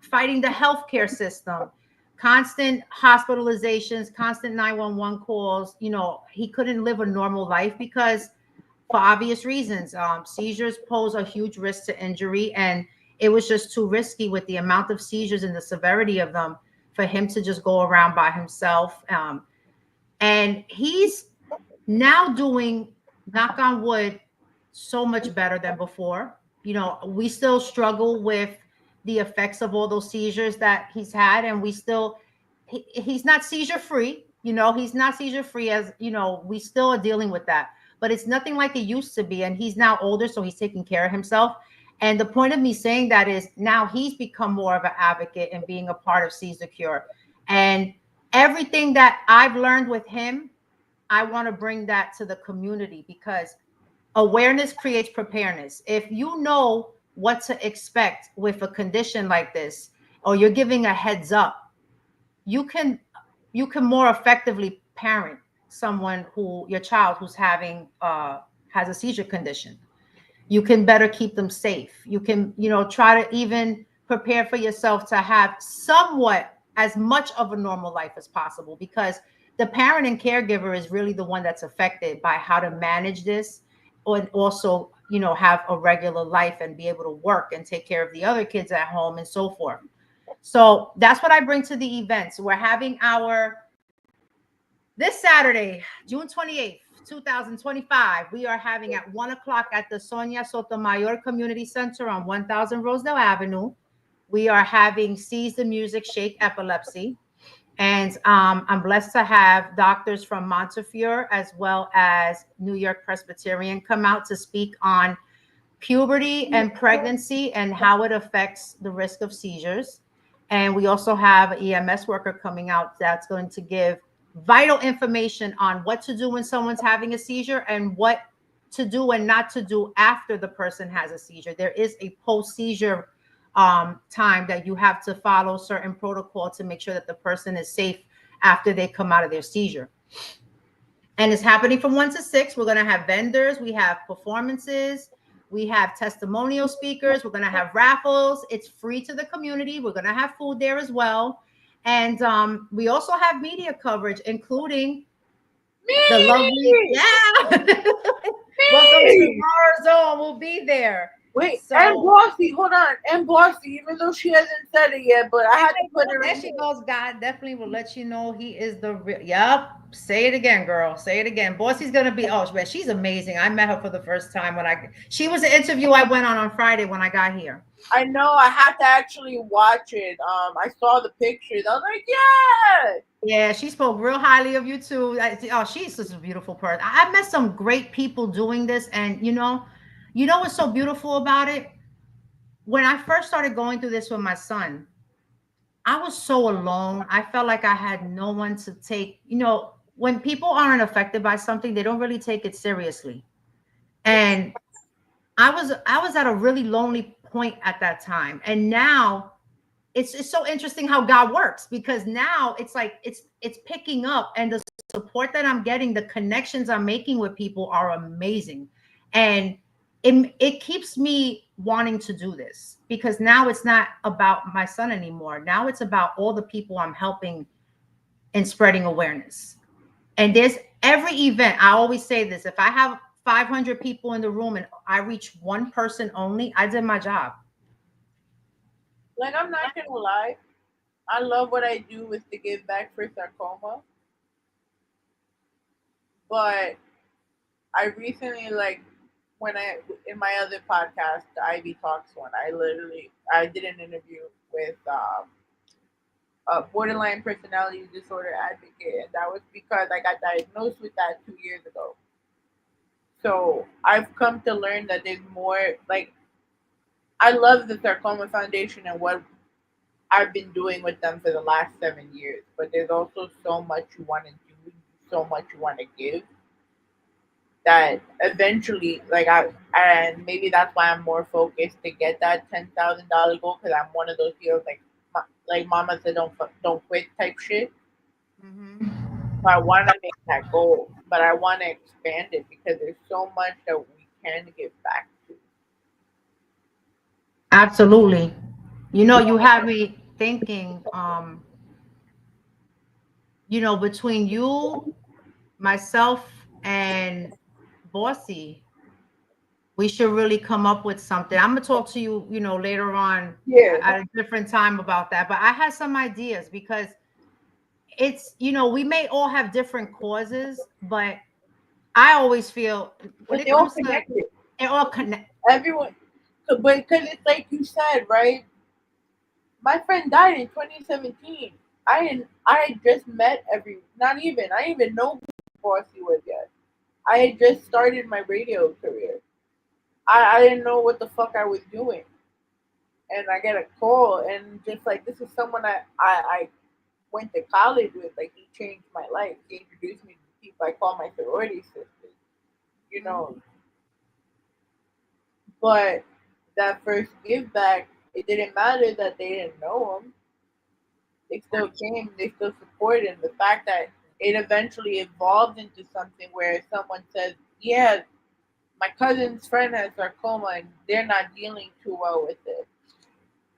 fighting the healthcare system, constant hospitalizations, constant 911 calls. He couldn't live a normal life because, for obvious reasons, seizures pose a huge risk to injury, and it was just too risky with the amount of seizures and the severity of them for him to just go around by himself. And he's now doing, knock on wood, so much better than before. We still struggle with the effects of all those seizures that he's had, and he's not seizure free. He's not seizure free, as we still are dealing with that, but it's nothing like it used to be. And he's now older, so he's taking care of himself. And the point of me saying that is now he's become more of an advocate and being a part of Seize the Cure. And everything that I've learned with him, I want to bring that to the community, because awareness creates preparedness. If you know what to expect with a condition like this, or you're giving a heads up, you can more effectively parent your child who's has a seizure condition. you can better keep them safe. You can, try to even prepare for yourself to have somewhat as much of a normal life as possible, because the parent and caregiver is really the one that's affected by how to manage this, and also, have a regular life and be able to work and take care of the other kids at home and so forth. So that's what I bring to the events. We're having this Saturday, June 28th, 2025, we are having at 1:00 at the Sonia Sotomayor Community Center on 1000 Rosedale Avenue. We are having Seize the Music, Shake Epilepsy. And I'm blessed to have doctors from Montefiore as well as New York Presbyterian come out to speak on puberty and pregnancy and how it affects the risk of seizures. And we also have an EMS worker coming out that's going to give vital information on what to do when someone's having a seizure and what to do and not to do after the person has a seizure. There is a post-seizure time that you have to follow certain protocol to make sure that the person is safe after they come out of their seizure. And it's happening from 1 to 6. We're going to have vendors. We have performances. We have testimonial speakers. We're going to have raffles. It's free to the community. We're going to have food there as well. And we also have media coverage, including the lovely, welcome to Rawrrzone. We'll be there. Wait, and Bossy, hold on. And Bossy, even though she hasn't said it yet, but I had to put her in. There she goes. God definitely will let you know he is the real. Yep. Say it again, girl. Say it again. Bossy's going to be, man, she's amazing. I met her for the first time she was an interview I went on Friday when I got here. I know. I had to actually watch it. I saw the pictures. I was like, yeah. Yeah, she spoke real highly of you too. She's such a beautiful person. I met some great people doing this, and you know what's so beautiful about it? When I first started going through this with my son, I was so alone. I felt like I had no one to take, when people aren't affected by something, they don't really take it seriously. And I was at a really lonely point at that time. And now it's so interesting how God works, because now it's like it's picking up, and the support that I'm getting, the connections I'm making with people are amazing. And it keeps me wanting to do this, because now it's not about my son anymore. Now it's about all the people I'm helping and spreading awareness. And there's every event. I always say this: if I have 500 people in the room and I reach one person only, I did my job. Like, I'm not gonna lie, I love what I do with the Give Back for Sarcoma. But I recently, when in my other podcast, the Ivy Talks one, I did an interview with a borderline personality disorder advocate, and that was because I got diagnosed with that 2 years ago. So I've come to learn that there's more. I love the Sarcoma Foundation and what I've been doing with them for the last 7 years, but there's also so much you want to do, so much you want to give, that eventually, and maybe that's why I'm more focused to get that $10,000 goal, because I'm one of those people, like Mama said, don't quit type shit. Mm-hmm. So I want to make that goal, but I want to expand it, because there's so much that we can give back to. Absolutely. You have me thinking, between you, myself, and Bossy, we should really come up with something. I'm gonna talk to you, later on at a different time about that. But I had some ideas, because it's, we may all have different causes, but I always feel when they're all connected. They're all connected. Everyone, but because it's like you said, right? My friend died in 2017. I had just met I didn't even know who Bossy was yet. I had just started my radio career. I didn't know what the fuck I was doing. And I get a call, and just this is someone I went to college with. He changed my life. He introduced me to the people I call my sorority sisters. But that first give back, it didn't matter that they didn't know him. They still came, they still supported him. The fact that it evolved into something where someone says, yeah, my cousin's friend has sarcoma and they're not dealing too well with it.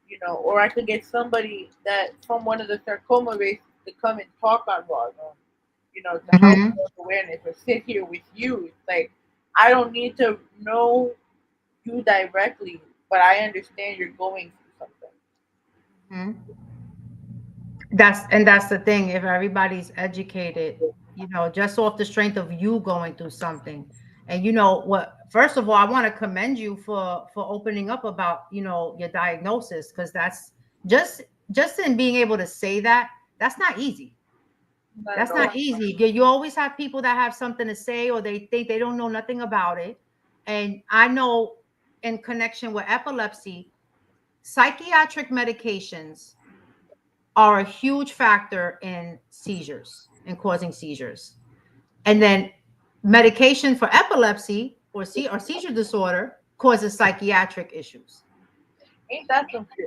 You know, or I could get somebody that from one of the sarcoma races to come and talk on Rawrrzone, you know, to help with awareness or sit here with you. It's like I don't need to know you directly, but I understand you're going through something. That's the thing. If everybody's educated, you know, just off the strength of you going through something, and you know what? First of all, I want to commend you for opening up about, you know, your diagnosis, because that's just in being able to say that, that's not easy. That's not easy. You always have people that have something to say, or they think they don't know nothing about it. And I know in connection with epilepsy, psychiatric medications are a huge factor in seizures and causing seizures. And then medication for epilepsy or seizure disorder causes psychiatric issues. Ain't that something?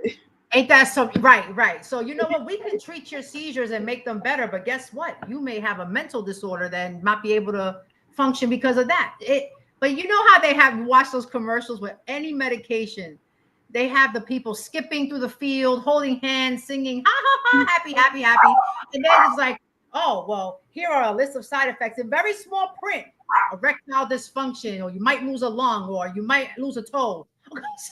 Ain't that something? Right. So you know what? We can treat your seizures and make them better, but guess what? You may have a mental disorder that not be able to function because of that. But you know how they have watched those commercials with any medication, they have the people skipping through the field, holding hands, singing, ha, ha, ha, happy, happy, happy. And then it's like, oh, well, here are a list of side effects in very small print: erectile dysfunction, or you might lose a lung, or you might lose a toe.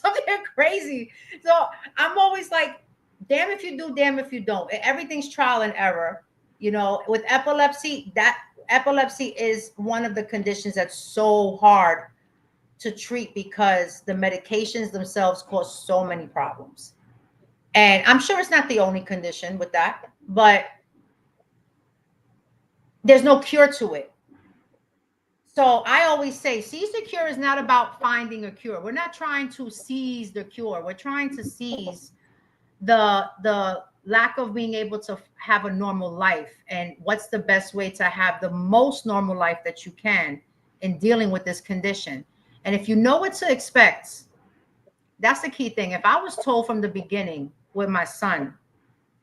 Something crazy. So I'm always like, damn if you do, damn if you don't. Everything's trial and error. You know, with epilepsy, that epilepsy is one of the conditions that's so hard to treat because the medications themselves cause so many problems. And I'm sure it's not the only condition with that, but there's no cure to it. So I always say, seize the cure is not about finding a cure. We're not trying to seize the cure. We're trying to seize the lack of being able to have a normal life, and what's the best way to have the most normal life that you can in dealing with this condition. And if you know what to expect, that's the key thing. If I was told from the beginning with my son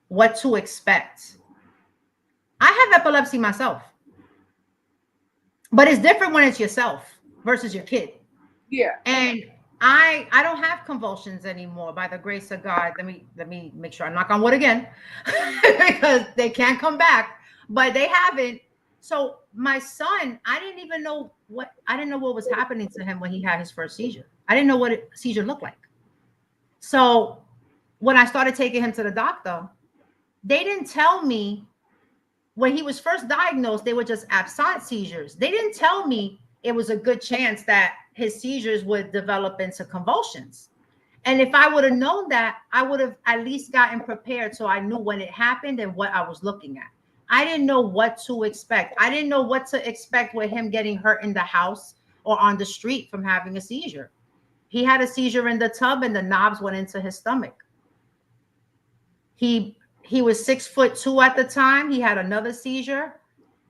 what to expect, I have epilepsy myself. But it's different when it's yourself versus your kid. Yeah. And I don't have convulsions anymore, by the grace of God. Let me make sure I knock on wood again, because they can't come back, but they haven't. So my son, I didn't know what was happening to him when he had his first seizure. I didn't know what a seizure looked like. So when I started taking him to the doctor, they didn't tell me. When he was first diagnosed, they were just absent seizures. They didn't tell me it was a good chance that his seizures would develop into convulsions. And if I would have known that, I would have at least gotten prepared, so I knew when it happened and what I was looking at. I didn't know what to expect. I didn't know what to expect with him getting hurt in the house or on the street from having a seizure. He had a seizure in the tub and the knobs went into his stomach. He was 6'2" at the time. He had another seizure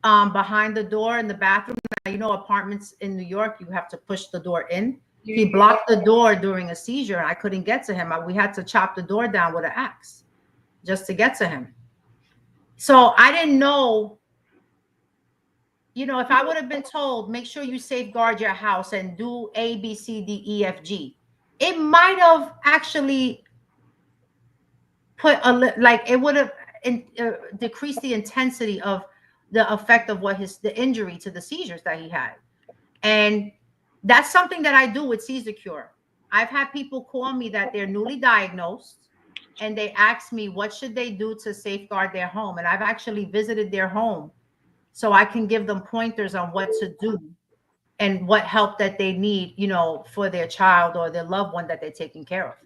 behind the door in the bathroom. Now, you know, apartments in New York, you have to push the door in. He blocked the door during a seizure, and I couldn't get to him. We had to chop the door down with an axe just to get to him. So I didn't know, you know, if I would have been told, make sure you safeguard your house and do A, B, C, D, E, F, G, it might have actually put it would have decreased the intensity of the effect of the injury to the seizures that he had. And that's something that I do with Seize Cure. I've had people call me that they're newly diagnosed and they ask me what should they do to safeguard their home. And I've actually visited their home so I can give them pointers on what to do and what help that they need, you know, for their child or their loved one that they're taking care of.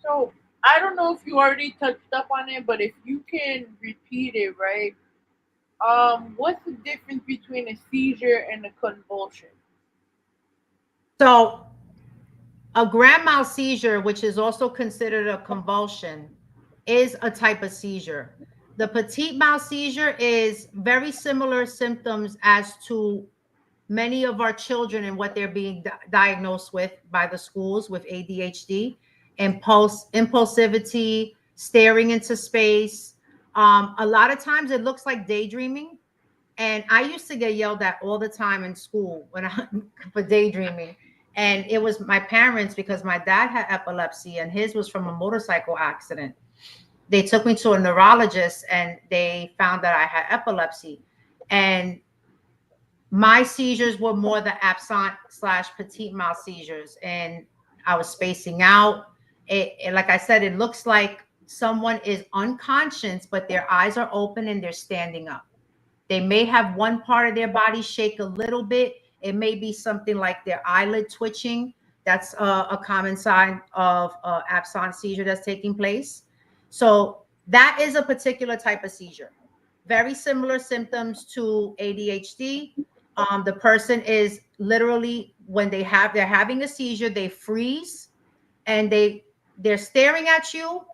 So I don't know if you already touched up on it, but if you can repeat it, right? What's the difference between a seizure and a convulsion? So a grand mal seizure, which is also considered a convulsion, is a type of seizure. The petit mal seizure is very similar symptoms as to many of our children and what they're being diagnosed with by the schools with ADHD. Impulsivity, staring into space. A lot of times it looks like daydreaming, And I used to get yelled at all the time in school for daydreaming. And it was my parents, because my dad had epilepsy and his was from a motorcycle accident. They took me to a neurologist and they found that I had epilepsy. And my seizures were more the absent/petit mal seizures. And I was spacing out. Like I said, it looks like someone is unconscious, but their eyes are open and they're standing up. They may have one part of their body shake a little bit. It may be something like their eyelid twitching. That's a common sign of absent seizure that's taking place. So that is a particular type of seizure. Very similar symptoms to ADHD. The person is literally, when they're having a seizure, they freeze and they're staring at you.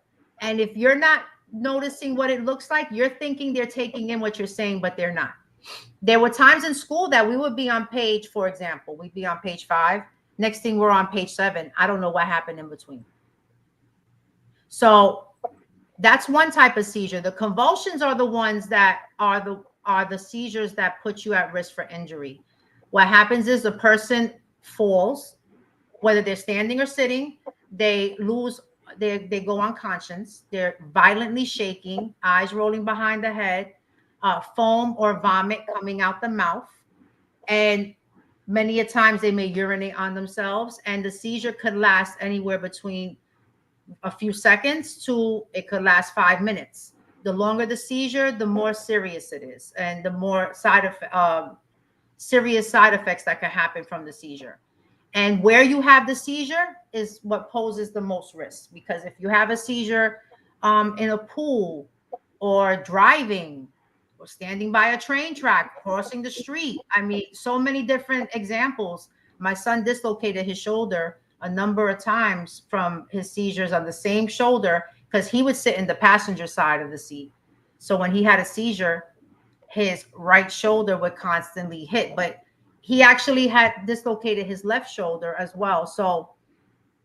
And if you're not noticing what it looks like, you're thinking they're taking in what you're saying, but they're not. There were times in school that we would be on page, for example, we'd be on page 5. Next thing we're on page 7. I don't know what happened in between. So that's one type of seizure. The convulsions are the ones that are the seizures that put you at risk for injury. What happens is the person falls, whether they're standing or sitting, they go unconscious. They're violently shaking, eyes rolling behind the head, foam or vomit coming out the mouth. And many a times they may urinate on themselves. And the seizure could last anywhere between a few seconds to it could last 5 minutes. The longer the seizure, the more serious it is, and the more serious side effects that can happen from the seizure. And where you have the seizure is what poses the most risk, because if you have a seizure in a pool or driving or standing by a train track, crossing the street, I mean, so many different examples. My son dislocated his shoulder a number of times from his seizures on the same shoulder, because he would sit in the passenger side of the seat. So when he had a seizure, his right shoulder would constantly hit, but he actually had dislocated his left shoulder as well. So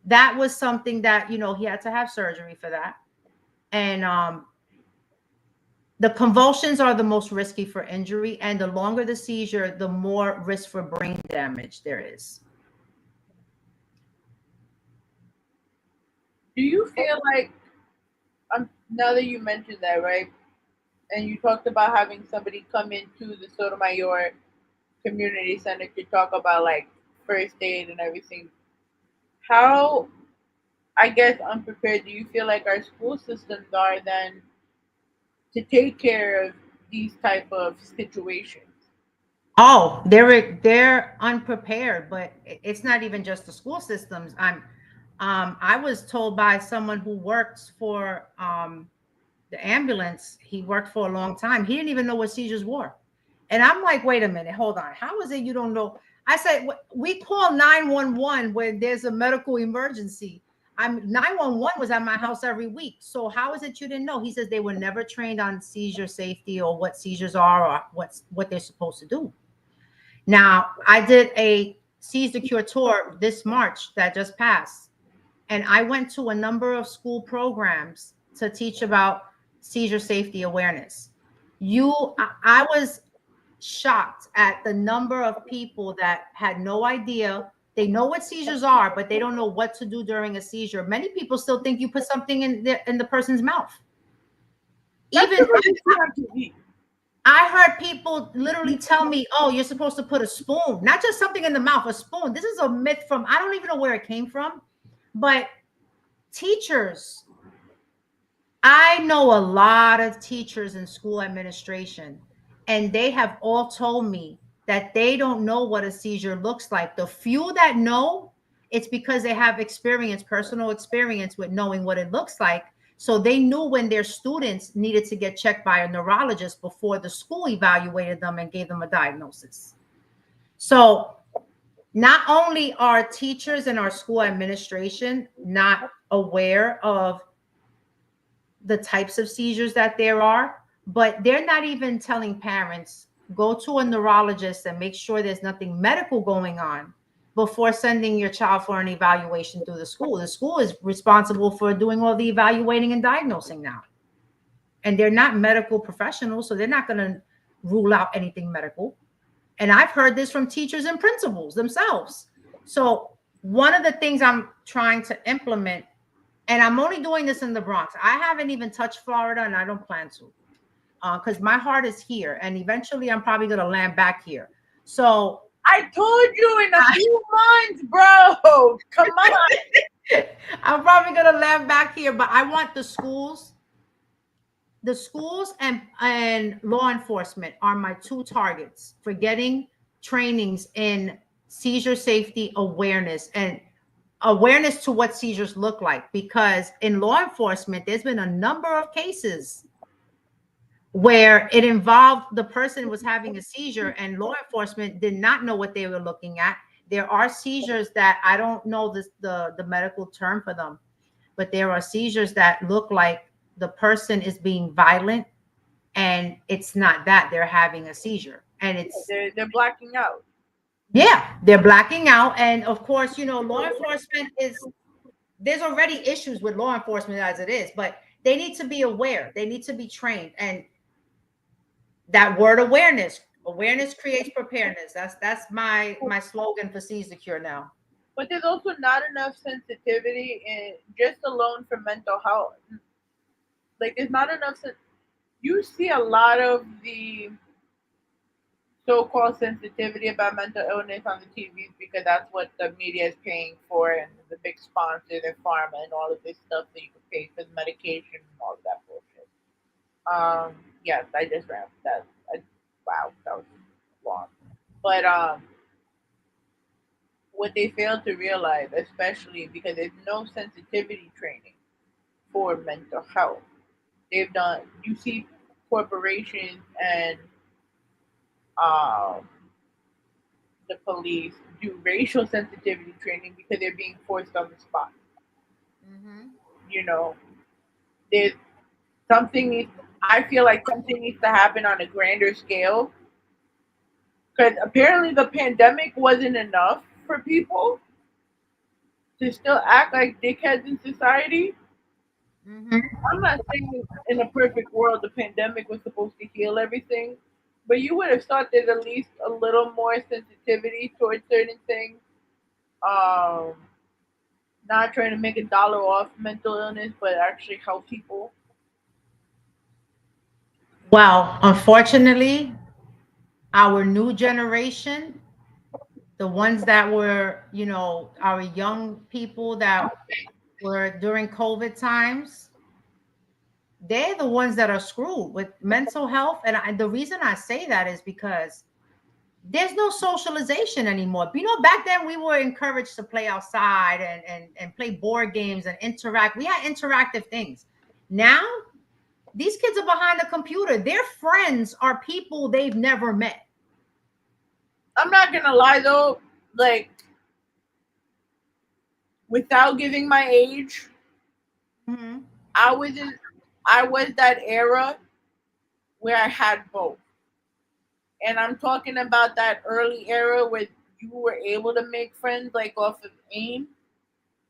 that was something that, he had to have surgery for that. And the convulsions are the most risky for injury, and the longer the seizure, the more risk for brain damage there is. Do you feel like, now that you mentioned that, right, and you talked about having somebody come into the Sotomayor Community Center to talk about like first aid and everything, how, I guess, unprepared do you feel like our school systems are then to take care of these type of situations? Oh, they're unprepared, but it's not even just the school systems. I was told by someone who works for the ambulance, he worked for a long time, he didn't even know what seizures were. And I'm like, wait a minute, hold on. How is it you don't know? I said, we call 911 when there's a medical emergency. 911 was at my house every week. So how is it you didn't know? He says they were never trained on seizure safety or what seizures are or what they're supposed to do. Now, I did a Seize the Cure tour this March that just passed. And I went to a number of school programs to teach about seizure safety awareness. I was shocked at the number of people that had no idea. They know what seizures are, but they don't know what to do during a seizure. Many people still think you put something in the person's mouth. Even I heard people literally tell me, oh, you're supposed to put a spoon, not just something in the mouth, a spoon. This is a myth from, I don't even know where it came from, but teachers, I know a lot of teachers in school administration, and they have all told me that they don't know what a seizure looks like. The few that know, it's because they have personal experience with knowing what it looks like. So they knew when their students needed to get checked by a neurologist before the school evaluated them and gave them a diagnosis. So not only are teachers and our school administration not aware of the types of seizures that there are, but they're not even telling parents, go to a neurologist and make sure there's nothing medical going on before sending your child for an evaluation through the school. The school is responsible for doing all the evaluating and diagnosing now. And they're not medical professionals, so they're not going to rule out anything medical. And I've heard this from teachers and principals themselves. So one of the things I'm trying to implement, and I'm only doing this in the Bronx. I haven't even touched Florida, and I don't plan to, because my heart is here, and eventually I'm probably going to land back here. So I told you in a few months, bro. Come on. I'm probably going to land back here, but I want the schools and law enforcement are my two targets for getting trainings in seizure safety awareness and awareness to what seizures look like. Because in law enforcement, there's been a number of cases where it involved the person was having a seizure and law enforcement did not know what they were looking at. There are seizures that I don't know the medical term for them, but there are seizures that look like the person is being violent and it's not that they're having a seizure, and it's they're blacking out. Yeah, they're blacking out. And of course, law enforcement there's already issues with law enforcement as it is, but they need to be aware. They need to be trained. And that word awareness creates preparedness. That's my slogan for Seize the Cure now. But there's also not enough sensitivity in just alone for mental health. Like there's not enough. You see a lot of the so-called sensitivity about mental illness on the TVs because that's what the media is paying for, and the big sponsors and pharma and all of this stuff that you can pay for the medication and all of that bullshit. Yes, I just ran that. Wow, that was long. But what they fail to realize, especially because there's no sensitivity training for mental health. You see corporations and the police do racial sensitivity training because they're being forced on the spot. Mm-hmm. There's something. I feel like something needs to happen on a grander scale, because apparently the pandemic wasn't enough for people to still act like dickheads in society. Mm-hmm. I'm not saying in a perfect world the pandemic was supposed to heal everything, but you would have thought there's at least a little more sensitivity towards certain things. Not trying to make $1 off mental illness, but actually help people. Well, unfortunately, our new generation, the ones that were, our young people that were during COVID times, they're the ones that are screwed with mental health. And the reason I say that is because there's no socialization anymore. Back then we were encouraged to play outside and play board games and interact. We had interactive things. Now, these kids are behind a computer. Their friends are people they've never met. I'm not going to lie, though. Like, without giving my age, mm-hmm. I was that era where I had both. And I'm talking about that early era where you were able to make friends, like, off of AIM.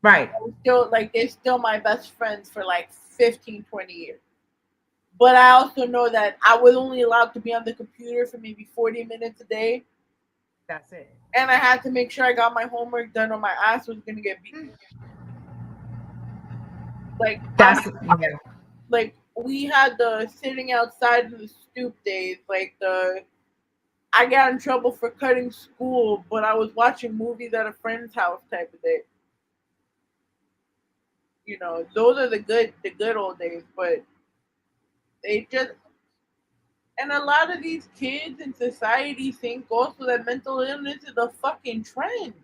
Right. They're still my best friends for, 15, 20 years. But I also know that I was only allowed to be on the computer for maybe 40 minutes a day. That's it. And I had to make sure I got my homework done or my ass was going to get beat. We had the sitting outside in the stoop days, I got in trouble for cutting school, but I was watching movies at a friend's house type of day. Those are the good old days, but and a lot of these kids in society think also that mental illness is a fucking trend.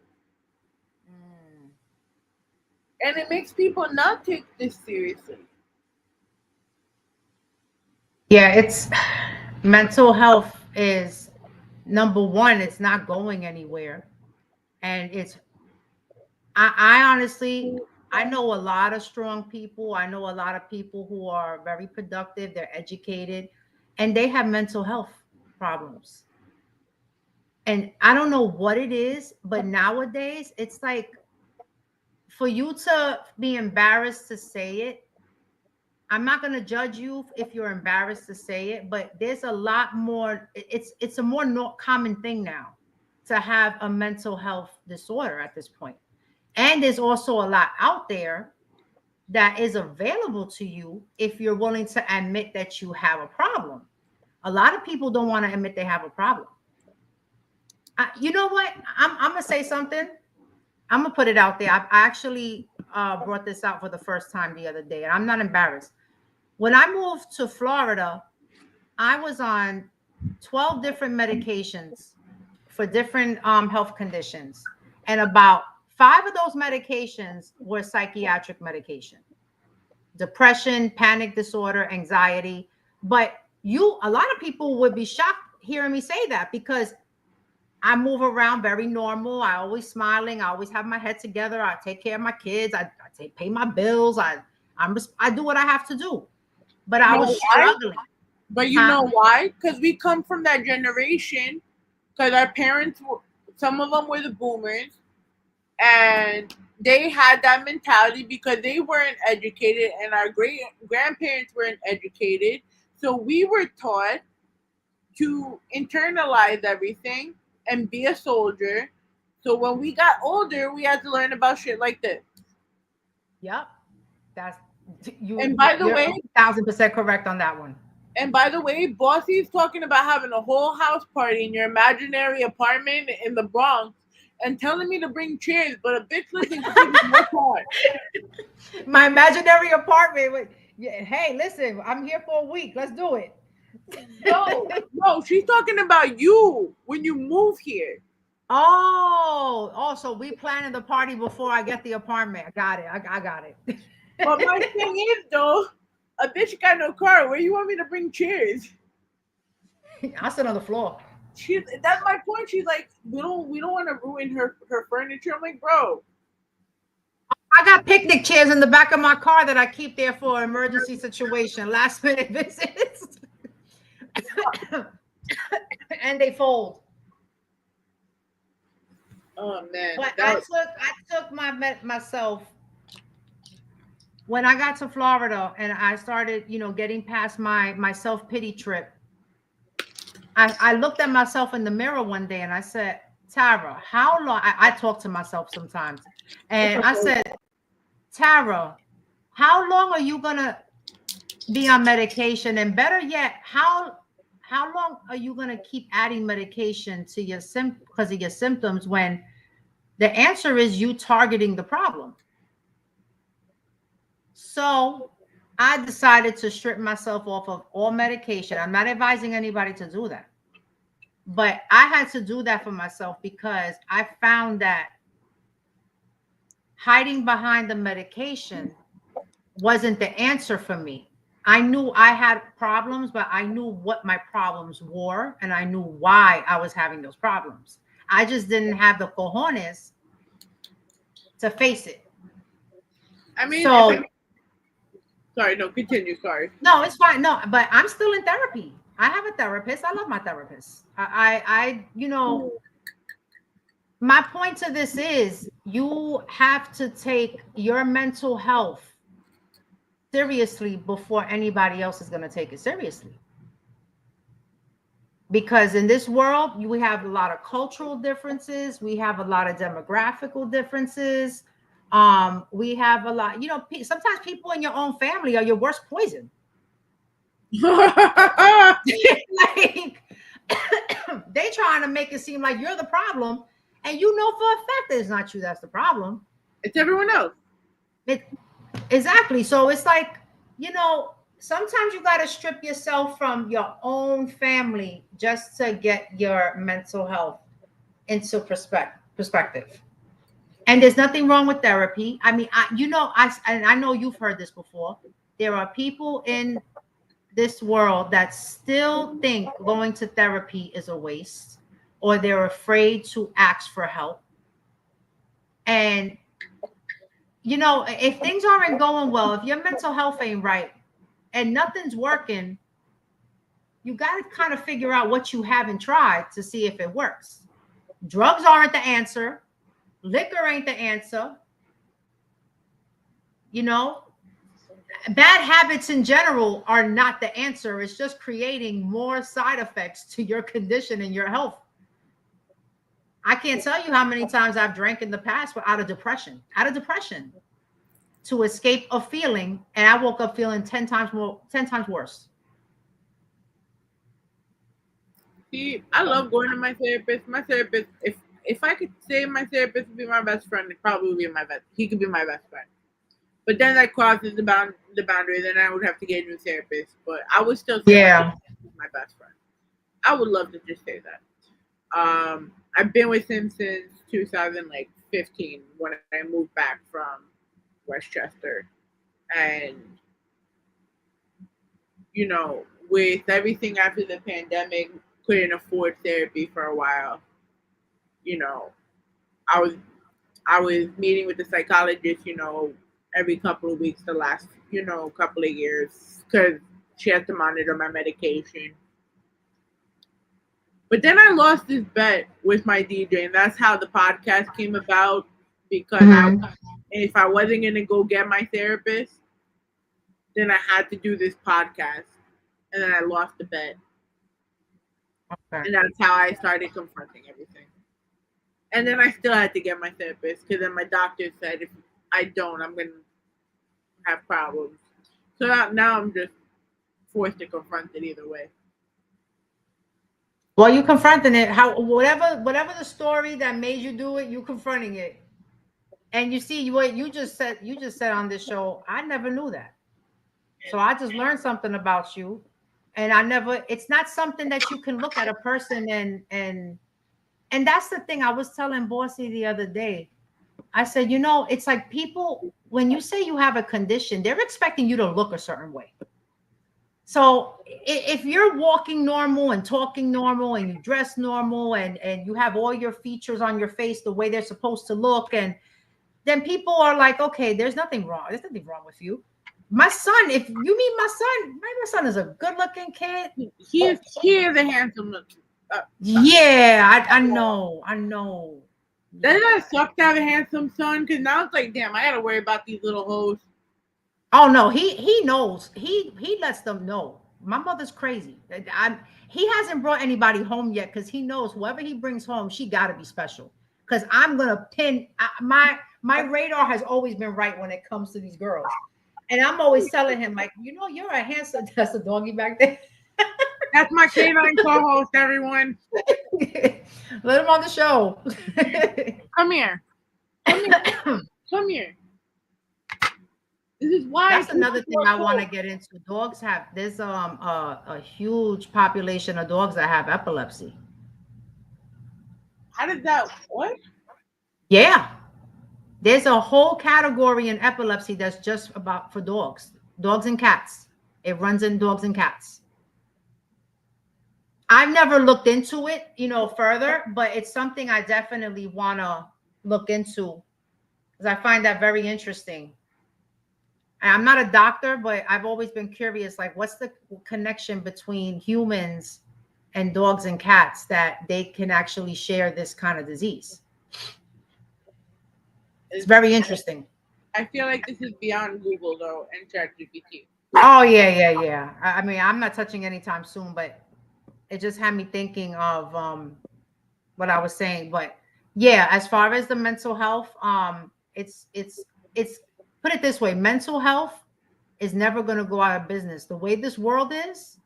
And it makes people not take this seriously. Yeah, it's mental health is number one. It's not going anywhere. And I honestly, I know a lot of strong people. I know a lot of people who are very productive. They're educated and they have mental health problems. And I don't know what it is, but nowadays it's like for you to be embarrassed to say it, I'm not going to judge you if you're embarrassed to say it, but there's a lot more. It's a more common thing now to have a mental health disorder at this point. And there's also a lot out there that is available to you if you're willing to admit that you have a problem. A lot of people don't want to admit they have a problem. You know what? I'm going to say something. I'm going to put it out there. I actually brought this out for the first time the other day, and I'm not embarrassed. When I moved to Florida, I was on 12 different medications for different health conditions. And about 5 of those medications were psychiatric medication. Depression, panic disorder, anxiety. But a lot of people would be shocked hearing me say that because I move around very normal. I always smiling. I always have my head together. I take care of my kids. I pay my bills. I do what I have to do. But I was struggling. But you know why? Because we come from that generation. Because our parents, some of them were the boomers, and they had that mentality because they weren't educated, and our great grandparents weren't educated. So we were taught to internalize everything and be a soldier. So when we got older, we had to learn about shit like this. Yep. That's you. And by the way, 1,000% correct on that one. And by the way, Bossy's talking about having a whole house party in your imaginary apartment in the Bronx and telling me to bring chairs, but a bitch listening to me more hard. My imaginary apartment. Hey, listen, I'm here for a week. Let's do it. No, she's talking about you when you move here. Oh, so we planning the party before I get the apartment. I got it. I got it. But my thing is, though, a bitch got no car. Where you want me to bring chairs? I'll sit on the floor. That's my point. She's like, we don't want to ruin her furniture. I'm like, bro. I got picnic chairs in the back of my car that I keep there for emergency situation, last minute visits. And they fold. Oh man. But I took myself when I got to Florida and I started, getting past my self-pity trip. I looked at myself in the mirror one day and I said, Tara, how long? I talk to myself sometimes. And I said, Tara, how long are you going to be on medication? And better yet, how long are you going to keep adding medication to your because of your symptoms when the answer is you targeting the problem? So I decided to strip myself off of all medication. I'm not advising anybody to do that. But I had to do that for myself because I found that hiding behind the medication wasn't the answer for me. I knew I had problems, but I knew what my problems were, and I knew why I was having those problems. I just didn't have the cojones to face it. I mean, sorry, no, continue. Sorry. No, it's fine. No, but I'm still in therapy. I have a therapist. I love my therapist. My point to this is you have to take your mental health seriously before anybody else is going to take it seriously. Because in this world, we have a lot of cultural differences. We have a lot of demographical differences. We have a lot, sometimes people in your own family are your worst poison. Like, they trying to make it seem like you're the problem, and you know for a fact that it's not you that's the problem. It's everyone else. Exactly. So it's like, sometimes you got to strip yourself from your own family just to get your mental health into perspective. And there's nothing wrong with therapy. I mean, I know you've heard this before. There are people in this world that still think going to therapy is a waste, or they're afraid to ask for help. And, if things aren't going well, if your mental health ain't right and nothing's working, you got to kind of figure out what you haven't tried to see if it works. Drugs aren't the answer. Liquor ain't the answer. bad habits in general are not the answer. It's just creating more side effects to your condition and your health. I can't tell you how many times I've drank in the past out of depression, to escape a feeling, and I woke up feeling 10 times worse. See, I love going to my therapist. My therapist, if I could say my therapist would be my best friend, it probably would be my best. He could be my best friend. But then that crosses the boundary. Then I would have to get a new therapist. But I would still say my best friend. I would love to just say that. I've been with him since 2015 when I moved back from Westchester, and you know, with everything after the pandemic, couldn't afford therapy for a while. You know, I was meeting with the psychologist, you know, every couple of weeks the last, you know, couple of years because she has to monitor my medication. But then I lost this bet with my DJ, and that's how the podcast came about. Because if I wasn't gonna go get my therapist, then I had to do this podcast, and then I lost the bet. Okay. And that's how I started confronting everything. And then I still had to get my therapist because then my doctor said if I don't, I'm gonna have problems. So now I'm just forced to confront it either way. Well, you confronting it. Whatever the story that made you do it, you confronting it. And you see what you just said on this show. I never knew that. So I just learned something about you. And it's not something that you can look at a person and that's the thing I was telling Bossy the other day. I said, you know, it's like people, when you say you have a condition, they're expecting you to look a certain way. So if you're walking normal and talking normal and you dress normal and you have all your features on your face the way they're supposed to look, and then people are like, okay, there's nothing wrong. There's nothing wrong with you. My son, if you meet my son is a good-looking kid. He is a handsome looking. Yeah, I know. Doesn't that suck to have a handsome son? Because now it's like, damn, I gotta worry about these little hoes. Oh no, he knows. He lets them know. My mother's crazy. He hasn't brought anybody home yet because he knows whoever he brings home, she gotta be special. Because I'm gonna pin my radar has always been right when it comes to these girls. And I'm always telling him, like, you know, you're a handsome, that's a doggy back there. That's my canine co-host, everyone. Let him on the show. Come here. Come here. This is why. That's another thing I want to get into. There's a huge population of dogs that have epilepsy. How did that, what? Yeah. There's a whole category in epilepsy that's just about for dogs and cats. It runs in dogs and cats. I've never looked into it, you know, further, but it's something I definitely want to look into because I find that very interesting. I'm not a doctor, but I've always been curious, like, what's the connection between humans and dogs and cats that they can actually share this kind of disease? It's very interesting. I feel like this is beyond Google, though, and ChatGPT. Oh, yeah. I mean, I'm not touching anytime soon, but it just had me thinking of what I was saying. But yeah, as far as the mental health, it's put it this way, mental health is never going to go out of business. The way this world is,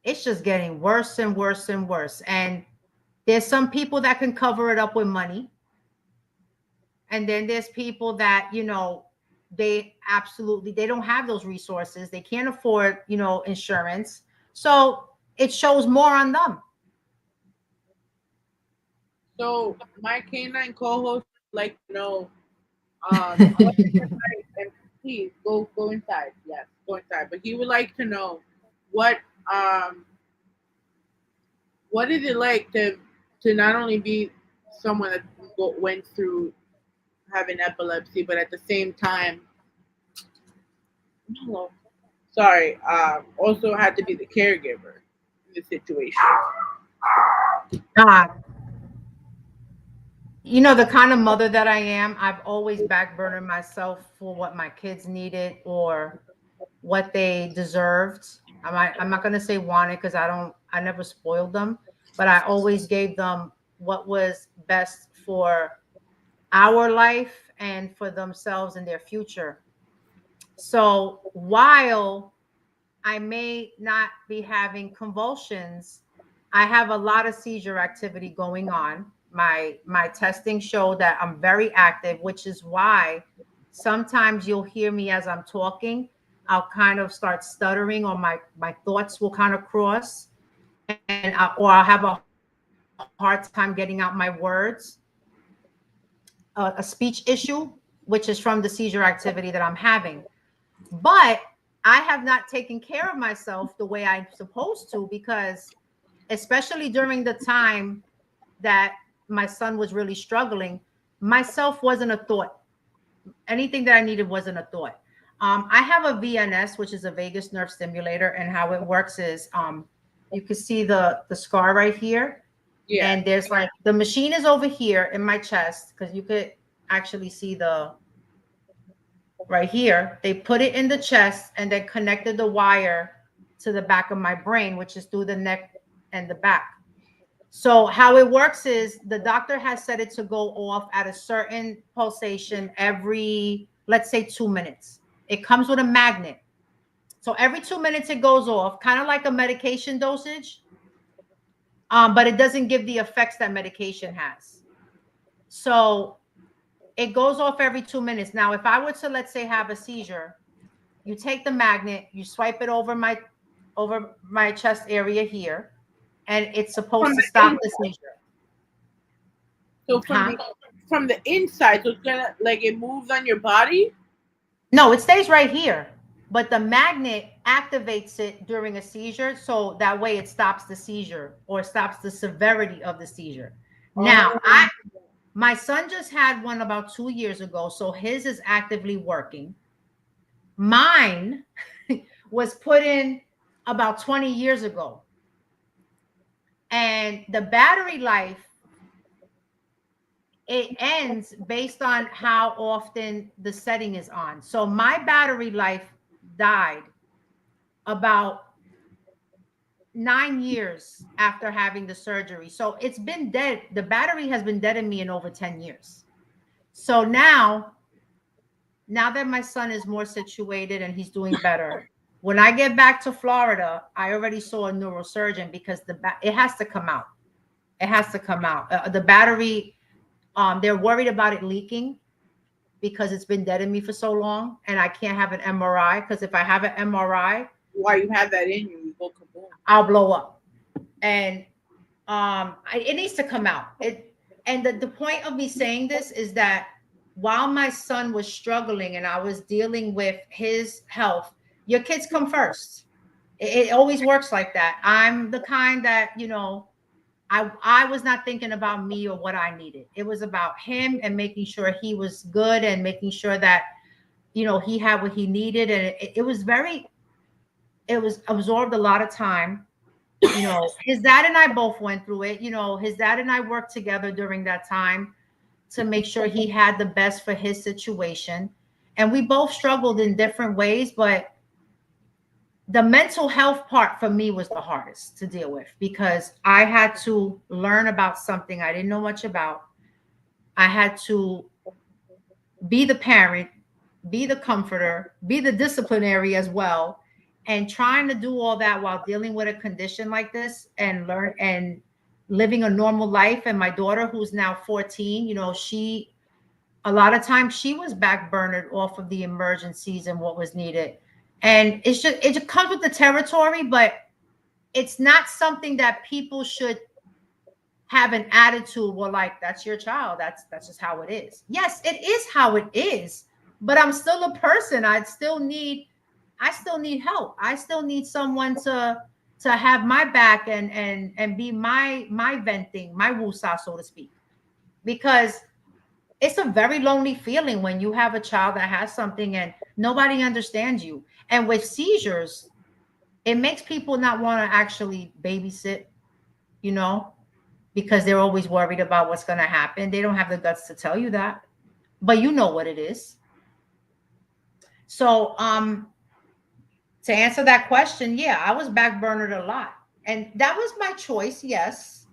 it's just getting worse and worse and worse. And there's some people that can cover it up with money. And then there's people that, you know, they don't have those resources. They can't afford, you know, insurance. So it shows more on them. So my canine co-host would like to know, please go inside. Yes, go inside. But he would like to know what is it like to not only be someone that went through having epilepsy, but at the same time, also had to be the caregiver in the situation. You know, the kind of mother that I am, I've always backburnered myself for what my kids needed, or what they deserved. I'm not going to say wanted because I never spoiled them, but I always gave them what was best for our life and for themselves and their future. So while I may not be having convulsions, I have a lot of seizure activity going on. My testing showed that I'm very active, which is why sometimes you'll hear me as I'm talking. I'll kind of start stuttering, or my thoughts will kind of cross, or I'll have a hard time getting out my words. A speech issue, which is from the seizure activity that I'm having. But I have not taken care of myself the way I'm supposed to, because especially during the time that my son was really struggling, myself wasn't a thought. Anything that I needed wasn't a thought. I have a VNS, which is a vagus nerve stimulator, and how it works is you can see the scar right here. Yeah. And there's like the machine is over here in my chest, because you could actually see the right here. They put it in the chest and then connected the wire to the back of my brain, which is through the neck and the back. So how it works is the doctor has set it to go off at a certain pulsation every, let's say, 2 minutes. It comes with a magnet. So every 2 minutes it goes off, kind of like a medication dosage. But it doesn't give the effects that medication has. So it goes off every 2 minutes. Now, if I were to, let's say, have a seizure, you take the magnet, you swipe it over my chest area here, and it's supposed to stop the seizure. So from the inside, so it's gonna, like, it moves on your body? No, it stays right here. But the magnet activates it during a seizure, so that way it stops the seizure or stops the severity of the seizure. Now, my son just had one about 2 years ago, so his is actively working. Mine was put in about 20 years ago. And the battery life, it ends based on how often the setting is on. So my battery life died about 9 years after having the surgery. So it's been dead. The battery has been dead in me in over 10 years. So now that my son is more situated and he's doing better, when I get back to Florida, I already saw a neurosurgeon, because it has to come out. It has to come out. The battery, they're worried about it leaking, because it's been dead in me for so long, and I can't have an MRI, because if I have an MRI, why you have that in you, go kaboom. I'll blow up. And it needs to come out. And the point of me saying this is that while my son was struggling and I was dealing with his health, your kids come first. It always works like that. I'm the kind that, I was not thinking about me or what I needed. It was about him and making sure he was good and making sure that, he had what he needed. And it was absorbed a lot of time. His dad and I both went through it. His dad and I worked together during that time to make sure he had the best for his situation. And we both struggled in different ways, but the mental health part for me was the hardest to deal with, because I had to learn about something I didn't know much about. I had to be the parent, be the comforter, be the disciplinary as well. And trying to do all that while dealing with a condition like this and learn and living a normal life. And my daughter, who's now 14, a lot of times she was backburnered off of the emergencies and what was needed. And it just comes with the territory, but it's not something that people should have an attitude, well, like, that's your child. That's just how it is. Yes, it is how it is, but I'm still a person. I still need help. I still need someone to have my back and be my venting, my woosah, so to speak, because it's a very lonely feeling when you have a child that has something and nobody understands you. And with seizures, it makes people not want to actually babysit, because they're always worried about what's going to happen. They don't have the guts to tell you that, but you know what it is. So, To answer that question, yeah, I was backburnered a lot. And that was my choice, yes.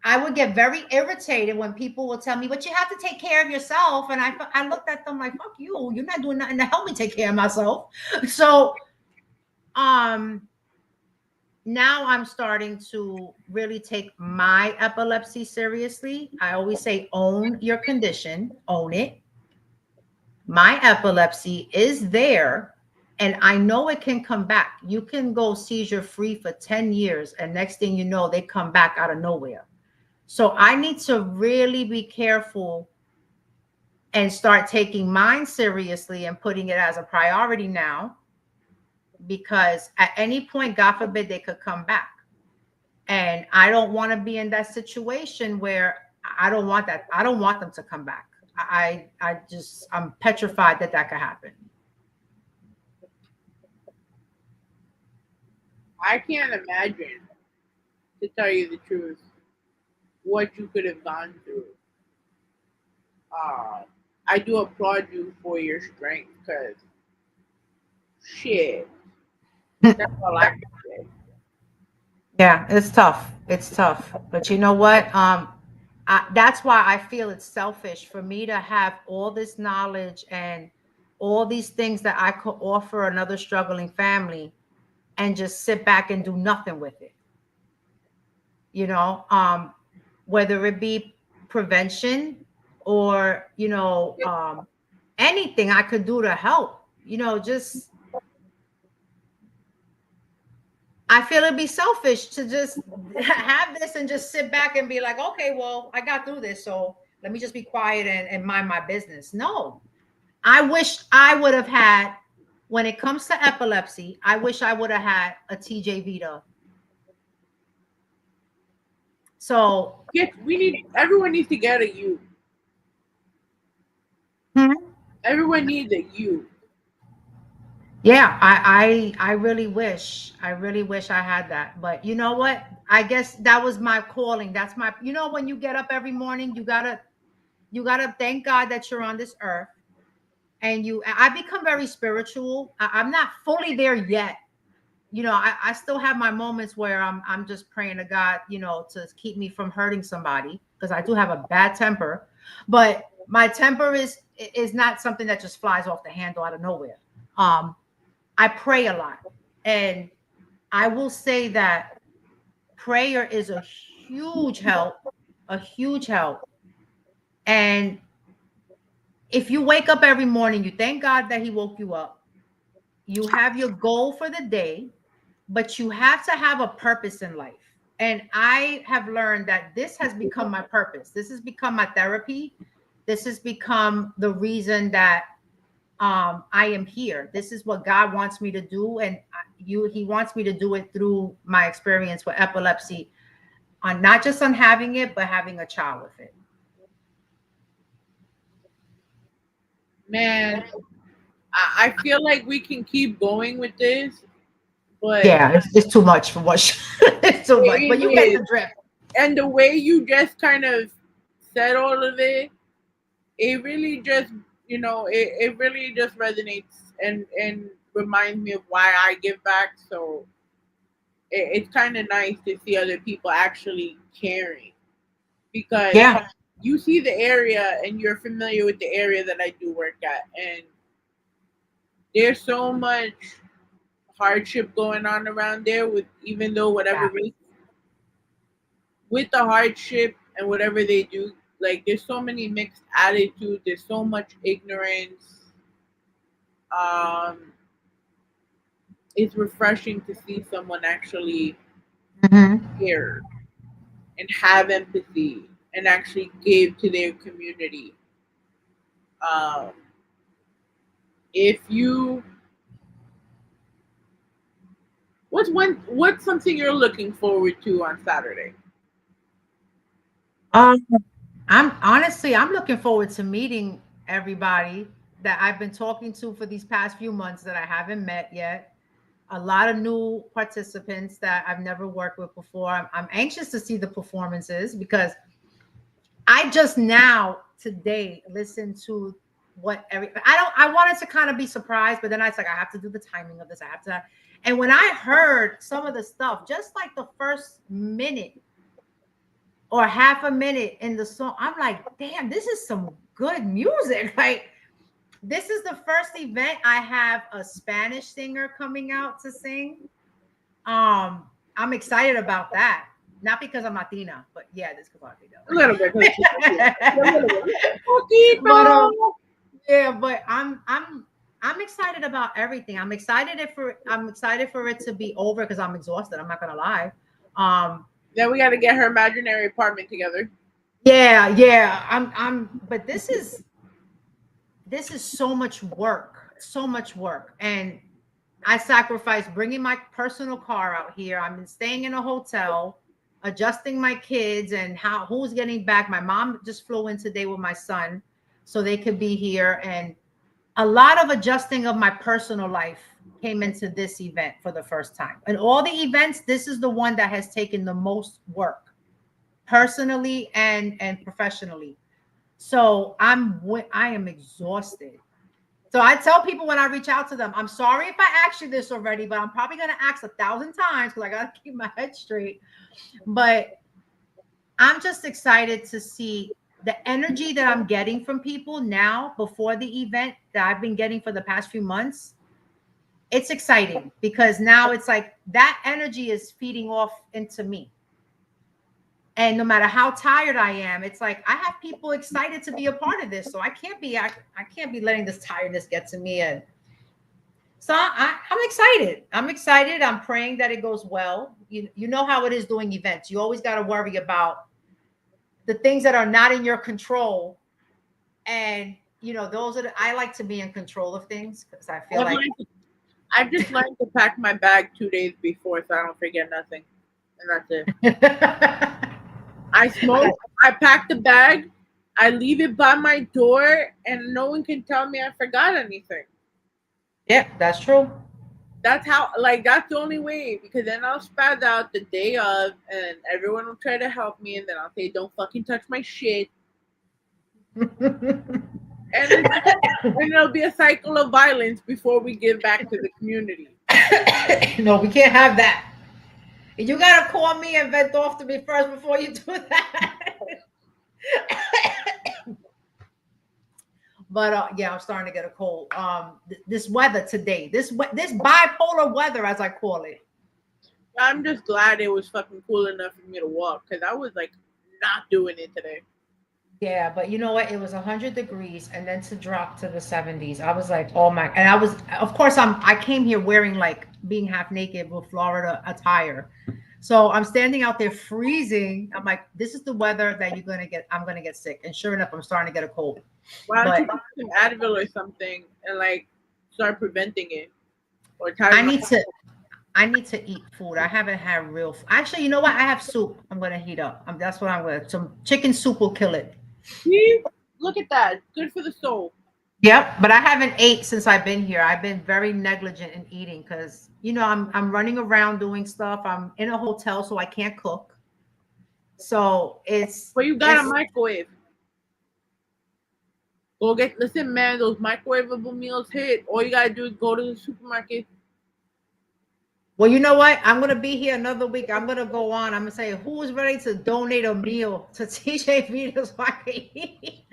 I would get very irritated when people will tell me, but you have to take care of yourself. And I looked at them like, fuck you. You're not doing nothing to help me take care of myself. So now I'm starting to really take my epilepsy seriously. I always say, own your condition, own it. My epilepsy is there, and I know it can come back. You can go seizure free for 10 years, and next thing you know, they come back out of nowhere. So I need to really be careful and start taking mine seriously and putting it as a priority now, because at any point, God forbid, they could come back. And I don't want to be in that situation where I don't want that. I don't want them to come back. I'm petrified that could happen. I can't imagine, to tell you the truth, what you could have gone through. I do applaud you for your strength, because shit, that's all I can say. Yeah, it's tough. It's tough. But you know what? That's why I feel it's selfish for me to have all this knowledge and all these things that I could offer another struggling family and just sit back and do nothing with it. You know, whether it be prevention or, anything I could do to help, just I feel it'd be selfish to just have this and just sit back and be like, okay, well, I got through this, so let me just be quiet and mind my business. No, I wish I would have had, when it comes to epilepsy, I wish I would have had a TJ Vida. So everyone needs to get a you. Everyone needs a you. Yeah, I really wish I had that. But you know what? I guess that was my calling. That's my, when you get up every morning, you gotta thank God that you're on this earth. And I become very spiritual. I'm not fully there yet. I still have my moments where I'm just praying to God, to keep me from hurting somebody, because I do have a bad temper. But my temper is not something that just flies off the handle out of nowhere. I pray a lot, and I will say that prayer is a huge help, And if you wake up every morning, you thank God that he woke you up. You have your goal for the day, but you have to have a purpose in life. And I have learned that this has become my purpose. This has become my therapy. This has become the reason that I am here. This is what God wants me to do. And he wants me to do it through my experience with epilepsy, on not just on having it, but having a child with it. Man, I feel like we can keep going with this, but yeah, it's too much for what it's too much. But you get the drift. And the way you just kind of said all of it, it really just, it really just resonates and reminds me of why I give back. So it's kind of nice to see other people actually caring, because you see the area and you're familiar with the area that I do work at, and there's so much hardship going on around there, with even though whatever with the hardship and whatever they do, like there's so many mixed attitudes, there's so much ignorance. It's refreshing to see someone actually care and have empathy and actually give to their community. What's something you're looking forward to on Saturday? I'm looking forward to meeting everybody that I've been talking to for these past few months that I haven't met yet. A lot of new participants that I've never worked with before. I'm anxious to see the performances, because I just now today listened to I wanted to kind of be surprised, but then I was like, I have to do the timing of this. I have to. And when I heard some of the stuff, just like the first minute or half a minute in the song, I'm like, damn, this is some good music. Like, this is the first event I have a Spanish singer coming out to sing. I'm excited about that. Not because I'm Latina, but yeah, this is Latina. A little bit. But I'm excited about everything. I'm excited for it to be over because I'm exhausted. I'm not gonna lie. Then we got to get her imaginary apartment together. Yeah. But this is so much work, and I sacrificed bringing my personal car out here. I've been staying in a hotel, adjusting my kids and who's getting back. My mom just flew in today with my son so they could be here, and a lot of adjusting of my personal life came into this event for the first time. And all the events, this is the one that has taken the most work, personally and professionally. So I am exhausted. So I tell people when I reach out to them, I'm sorry if I asked you this already, but I'm probably going to ask 1,000 times because I got to keep my head straight. But I'm just excited to see the energy that I'm getting from people now before the event that I've been getting for the past few months. It's exciting because now it's like that energy is feeding off into me. And no matter how tired I am, it's like I have people excited to be a part of this. So I can't be letting this tiredness get to me. And so I'm excited. I'm praying that it goes well. You know how it is doing events. You always got to worry about the things that are not in your control. And I like to be in control of things because I feel I've just learned to pack my bag 2 days before so I don't forget nothing. And that's it. I smoke, I pack the bag, I leave it by my door, and no one can tell me I forgot anything. Yeah, that's true. That's that's the only way, because then I'll spaz out the day of, and everyone will try to help me, and then I'll say, don't fucking touch my shit. and it'll be a cycle of violence before we give back to the community. No, we can't have that. You gotta call me and vent off to me first before you do that. But yeah, I'm starting to get a cold. This weather today, this bipolar weather, as I call it. I'm just glad it was fucking cool enough for me to walk, because I was like not doing it today. Yeah, but you know what? It was 100 degrees, and then to drop to the 70s, I was like, oh my! And I was, of course, I came here wearing like being half naked with Florida attire, so I'm standing out there freezing. I'm like, this is the weather that you're gonna get. I'm gonna get sick, and sure enough, I'm starting to get a cold. Why don't you get some Advil or something and like start preventing it? Or I need to eat food. I haven't had real. Actually, you know what? I have soup. I'm gonna heat up. That's what I'm gonna. Some chicken soup will kill it. See? Look at that. Good for the soul. Yep, but I haven't ate since I've been here. I've been very negligent in eating because I'm running around doing stuff. I'm in a hotel, so I can't cook. So it's. But you got a microwave. Listen, man, those microwavable meals hit. All you gotta do is go to the supermarket. Well, you know what? I'm gonna be here another week. I'm gonna go on. I'm gonna say who is ready to donate a meal to TJ Vida so I can eat.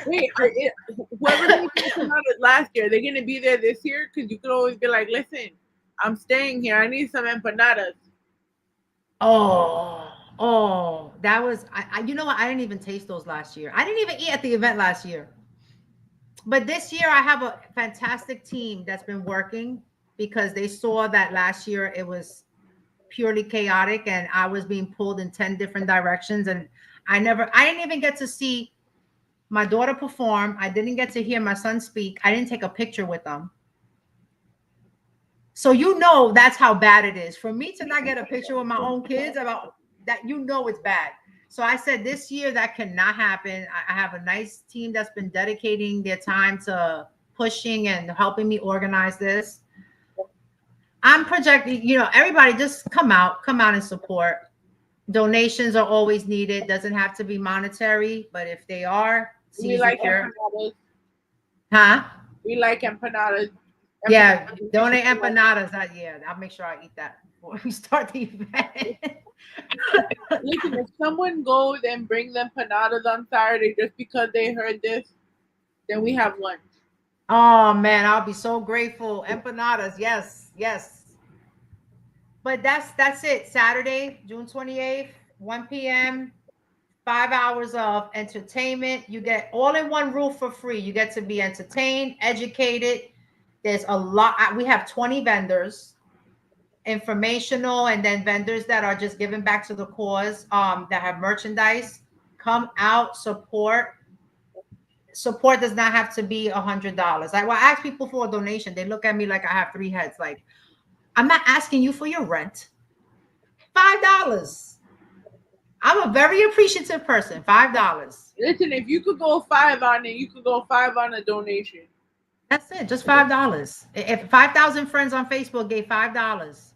Wait, whoever came out last year, they're gonna be there this year? Because you could always be like, listen, I'm staying here. I need some empanadas. Oh, that was you know what? I didn't even taste those last year. I didn't even eat at the event last year. But this year I have a fantastic team that's been working, because they saw that last year it was purely chaotic and I was being pulled in 10 different directions. And I didn't even get to see my daughter perform. I didn't get to hear my son speak. I didn't take a picture with them. So that's how bad it is. For me to not get a picture with my own kids about that, it's bad. So I said this year that cannot happen. I have a nice team that's been dedicating their time to pushing and helping me organize this. I'm projecting, everybody just come out and support. Donations are always needed. Doesn't have to be monetary, but if they are, We like empanadas. Huh? We like empanadas. Yeah, donate empanadas. Yeah, I'll make sure I eat that before we start the event. Listen, if someone goes and brings empanadas on Saturday just because they heard this, then we have lunch. Oh man, I'll be so grateful. Empanadas, yes, yes. But that's it. Saturday, June 28th, 1 p.m. 5 hours of entertainment. You get all in one roof for free. You get to be entertained, educated. There's a lot. We have 20 vendors, informational, and then vendors that are just giving back to the cause, that have merchandise. Come out, support. Support does not have to be $100. I ask people for a donation. They look at me like I have three heads. Like, I'm not asking you for your rent. $5. I'm a very appreciative person. $5. Listen, if you could go 5 on it, you could go 5 on a donation. That's it. Just $5. If 5,000 friends on Facebook gave $5.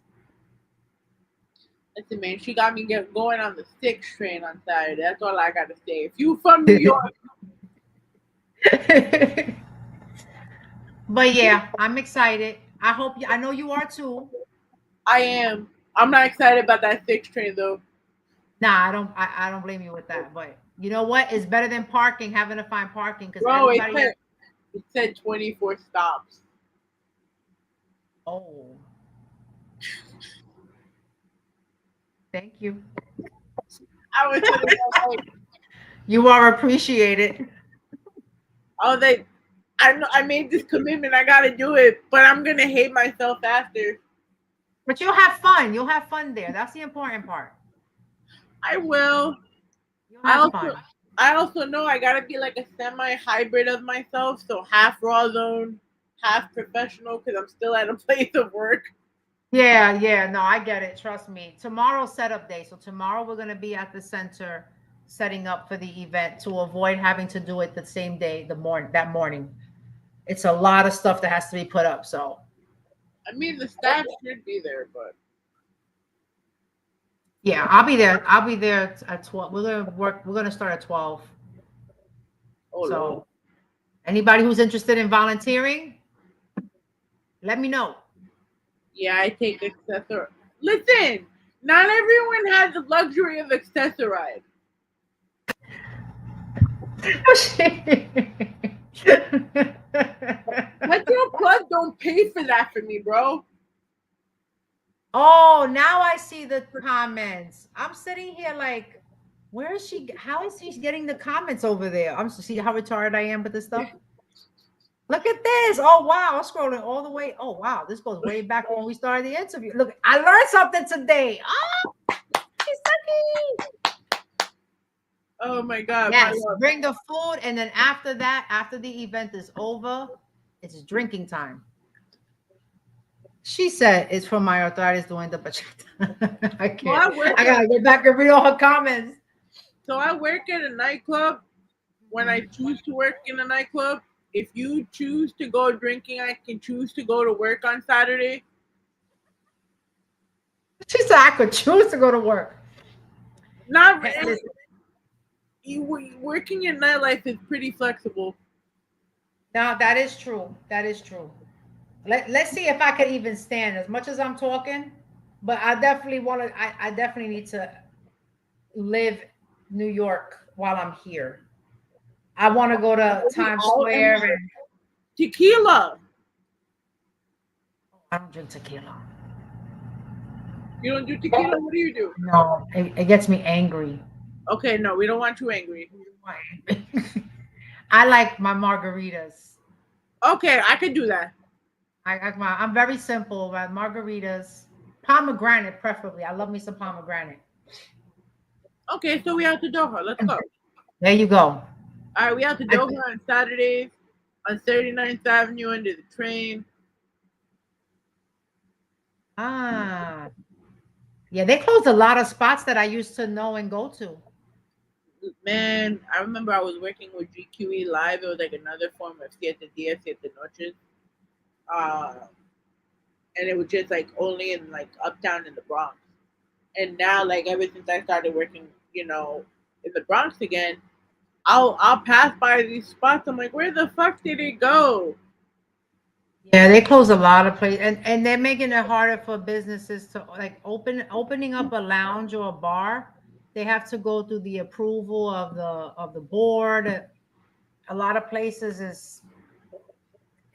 Listen, man, she got me going on the 6 train on Saturday. That's all I gotta say. If you from New York. But yeah, I'm excited. I know you are too. I am. I'm not excited about that 6 train though. Nah, I don't blame you with that. But you know what? It's better than parking, having to find parking, because bro, it said 24 stops. Oh. Thank you. I was like, you are appreciated. I was like, I know I made this commitment. I gotta do it, but I'm gonna hate myself after. But you'll have fun. You'll have fun there. That's the important part. I will. I also know I gotta be like a semi-hybrid of myself, so half Rawrrzone, half professional, because I'm still at a place of work. Yeah, no, I get it. Trust me. Tomorrow's setup day, so tomorrow we're gonna be at the center setting up for the event to avoid having to do it the same day, that morning. It's a lot of stuff that has to be put up. So, I mean, the staff should be there, but yeah, I'll be there. I'll be there at 12. We're gonna start at 12. Oh, so, Lord. Anybody who's interested in volunteering, let me know. Yeah, I take accessor. Listen, not everyone has the luxury of accessorize. Metro Plus don't pay for that for me, bro. Oh, now I see the comments. I'm sitting here like, where is she? How is she getting the comments over there? I'm see how retarded I am with this stuff. Look at this. Oh, wow. I'm scrolling all the way. Oh, wow. This goes way back when we started the interview. Look, I learned something today. Oh, she's sucky. Oh, my God. Yes, bring the food. And then after that, after the event is over, it's drinking time. She said it's from my arthritis doing the bachata. I can't. Well, I got to go back and read all her comments. So I work at a nightclub. When I choose to work in a nightclub, if you choose to go drinking, I can choose to go to work on Saturday. She said I could choose to go to work. Not really. Working in nightlife is pretty flexible. No, that is true. That is true. Let's see if I could even stand as much as I'm talking. But I definitely want to. I definitely need to live New York while I'm here. I want to go to Times Square and tequila. I don't drink tequila. You don't do tequila? What do you do? No, it gets me angry. Okay, no, we don't want you angry. I like my margaritas. Okay, I could do that. I'm very simple about margaritas. Pomegranate, preferably. I love me some pomegranate. Okay, so we have to Doha. Let's go. There you go. All right, we have to Doha on Saturdays on 39th Avenue under the train. Ah. Yeah, they closed a lot of spots that I used to know and go to. Man, I remember I was working with GQE Live. It was like another form of Siete Dias, Siete Noches. And it was just like only in like uptown in the Bronx. And now, like ever since I started working, in the Bronx again, I'll pass by these spots. I'm like, where the fuck did it go? Yeah, they close a lot of places, and they're making it harder for businesses to like opening up a lounge or a bar. They have to go through the approval of the board. A lot of places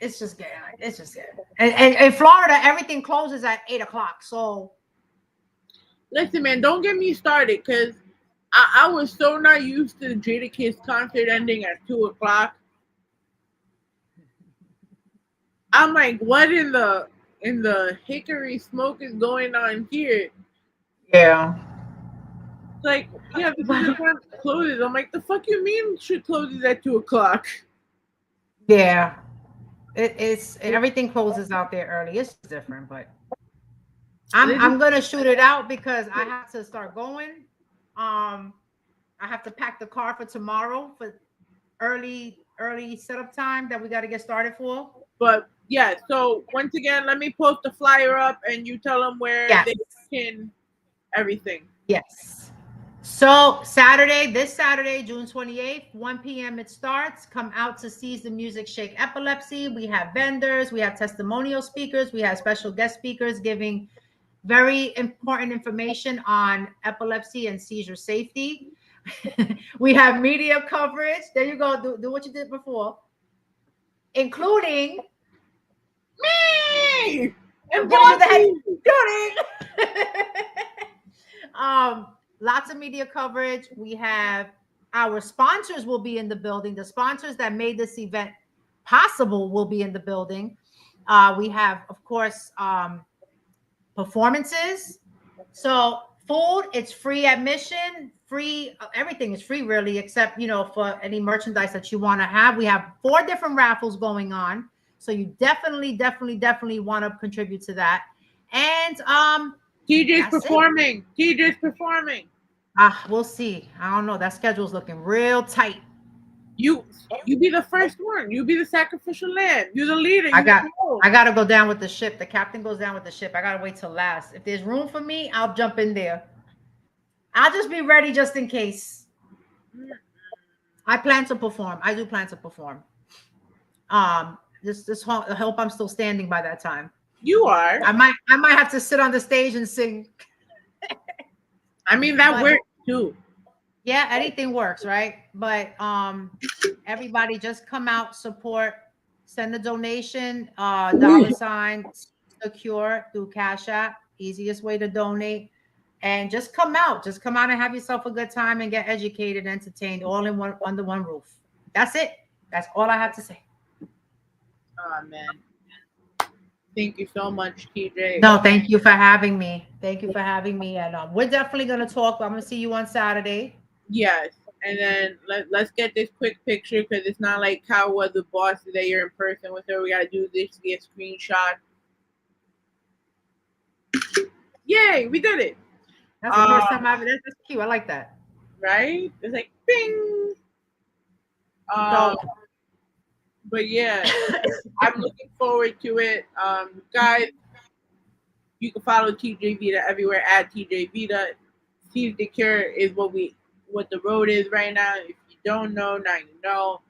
it's just getting and in Florida everything closes at 8 o'clock. So listen, man, don't get me started because I was so not used to Jadakiss concert ending at 2 o'clock. I'm like, what in the hickory smoke is going on here? yeah. Like, yeah, this is the time it closes. I'm like, the fuck you mean shit closes at 2 o'clock? Yeah. It's everything closes out there early. It's different, but I'm gonna shoot it out because I have to start going. I have to pack the car for tomorrow for early setup time that we got to get started for. But yeah, so once again, let me post the flyer up and you tell them where they can everything. Yes. So this Saturday, June 28th, 1 p.m. it starts. Come out to seize the music, shake epilepsy. We have vendors, we have testimonial speakers, we have special guest speakers giving very important information on epilepsy and seizure safety. We have media coverage. There you go. Do what you did before, including me and lots of media coverage. We have our sponsors will be in the building. The sponsors that made this event possible will be in the building. We have, of course, performances. So food, it's free admission, free, everything is free really, except, for any merchandise that you want to have. We have 4 different raffles going on. So you definitely want to contribute to that. And TJ's performing. TJ's performing. We'll see. I don't know. That schedule's looking real tight. You be the first one. You be the sacrificial lamb. You're the leader. I gotta go down with the ship. The captain goes down with the ship. I gotta wait till last. If there's room for me, I'll jump in there. I'll just be ready just in case. I plan to perform. I do plan to perform. Just hope I'm still standing by that time. You are. I might have to sit on the stage and sing. I mean, that works too. Yeah, anything works, right? But everybody just come out, support, send a donation, $ secure through Cash App, easiest way to donate. And just come out and have yourself a good time and get educated, entertained, all in one under one roof. That's it. That's all I have to say. Oh man. Thank you so much, TJ. No, thank you for having me. Thank you for having me. And we're definitely going to talk. I'm going to see you on Saturday. Yes. And then let's get this quick picture because it's not like how was the boss today. You're in person with her. We got to do this to get a screenshot. Yay, we did it. That's the first time I've that's cute. I like that. Right? It's like bing. But yeah, I'm looking forward to it. Guys, you can follow TJ Vida everywhere at TJ Vida. Seize the Cure is what the road is right now. If you don't know, now you know.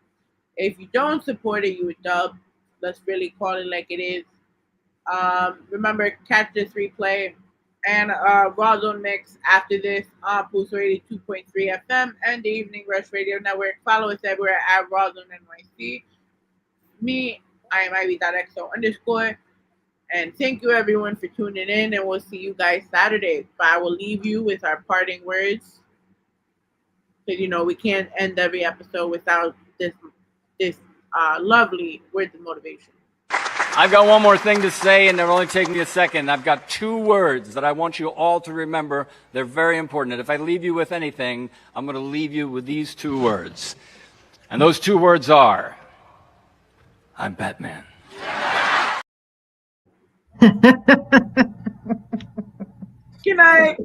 If you don't support it, you a dub. Let's really call it like it is. Remember, catch this replay and Rawrrzone mix after this on Pulse Radio 2.3 FM and the Evening Rush Radio Network. Follow us everywhere at Rawrrzone NYC. Me, I am Ivy.XO_. And thank you everyone for tuning in, and we'll see you guys Saturday. But I will leave you with our parting words. Because we can't end every episode without this lovely words of motivation. I've got one more thing to say, and it'll only take me a second. I've got 2 words that I want you all to remember. They're very important. And if I leave you with anything, I'm going to leave you with these 2 words. And those 2 words are, I'm Batman. Good night.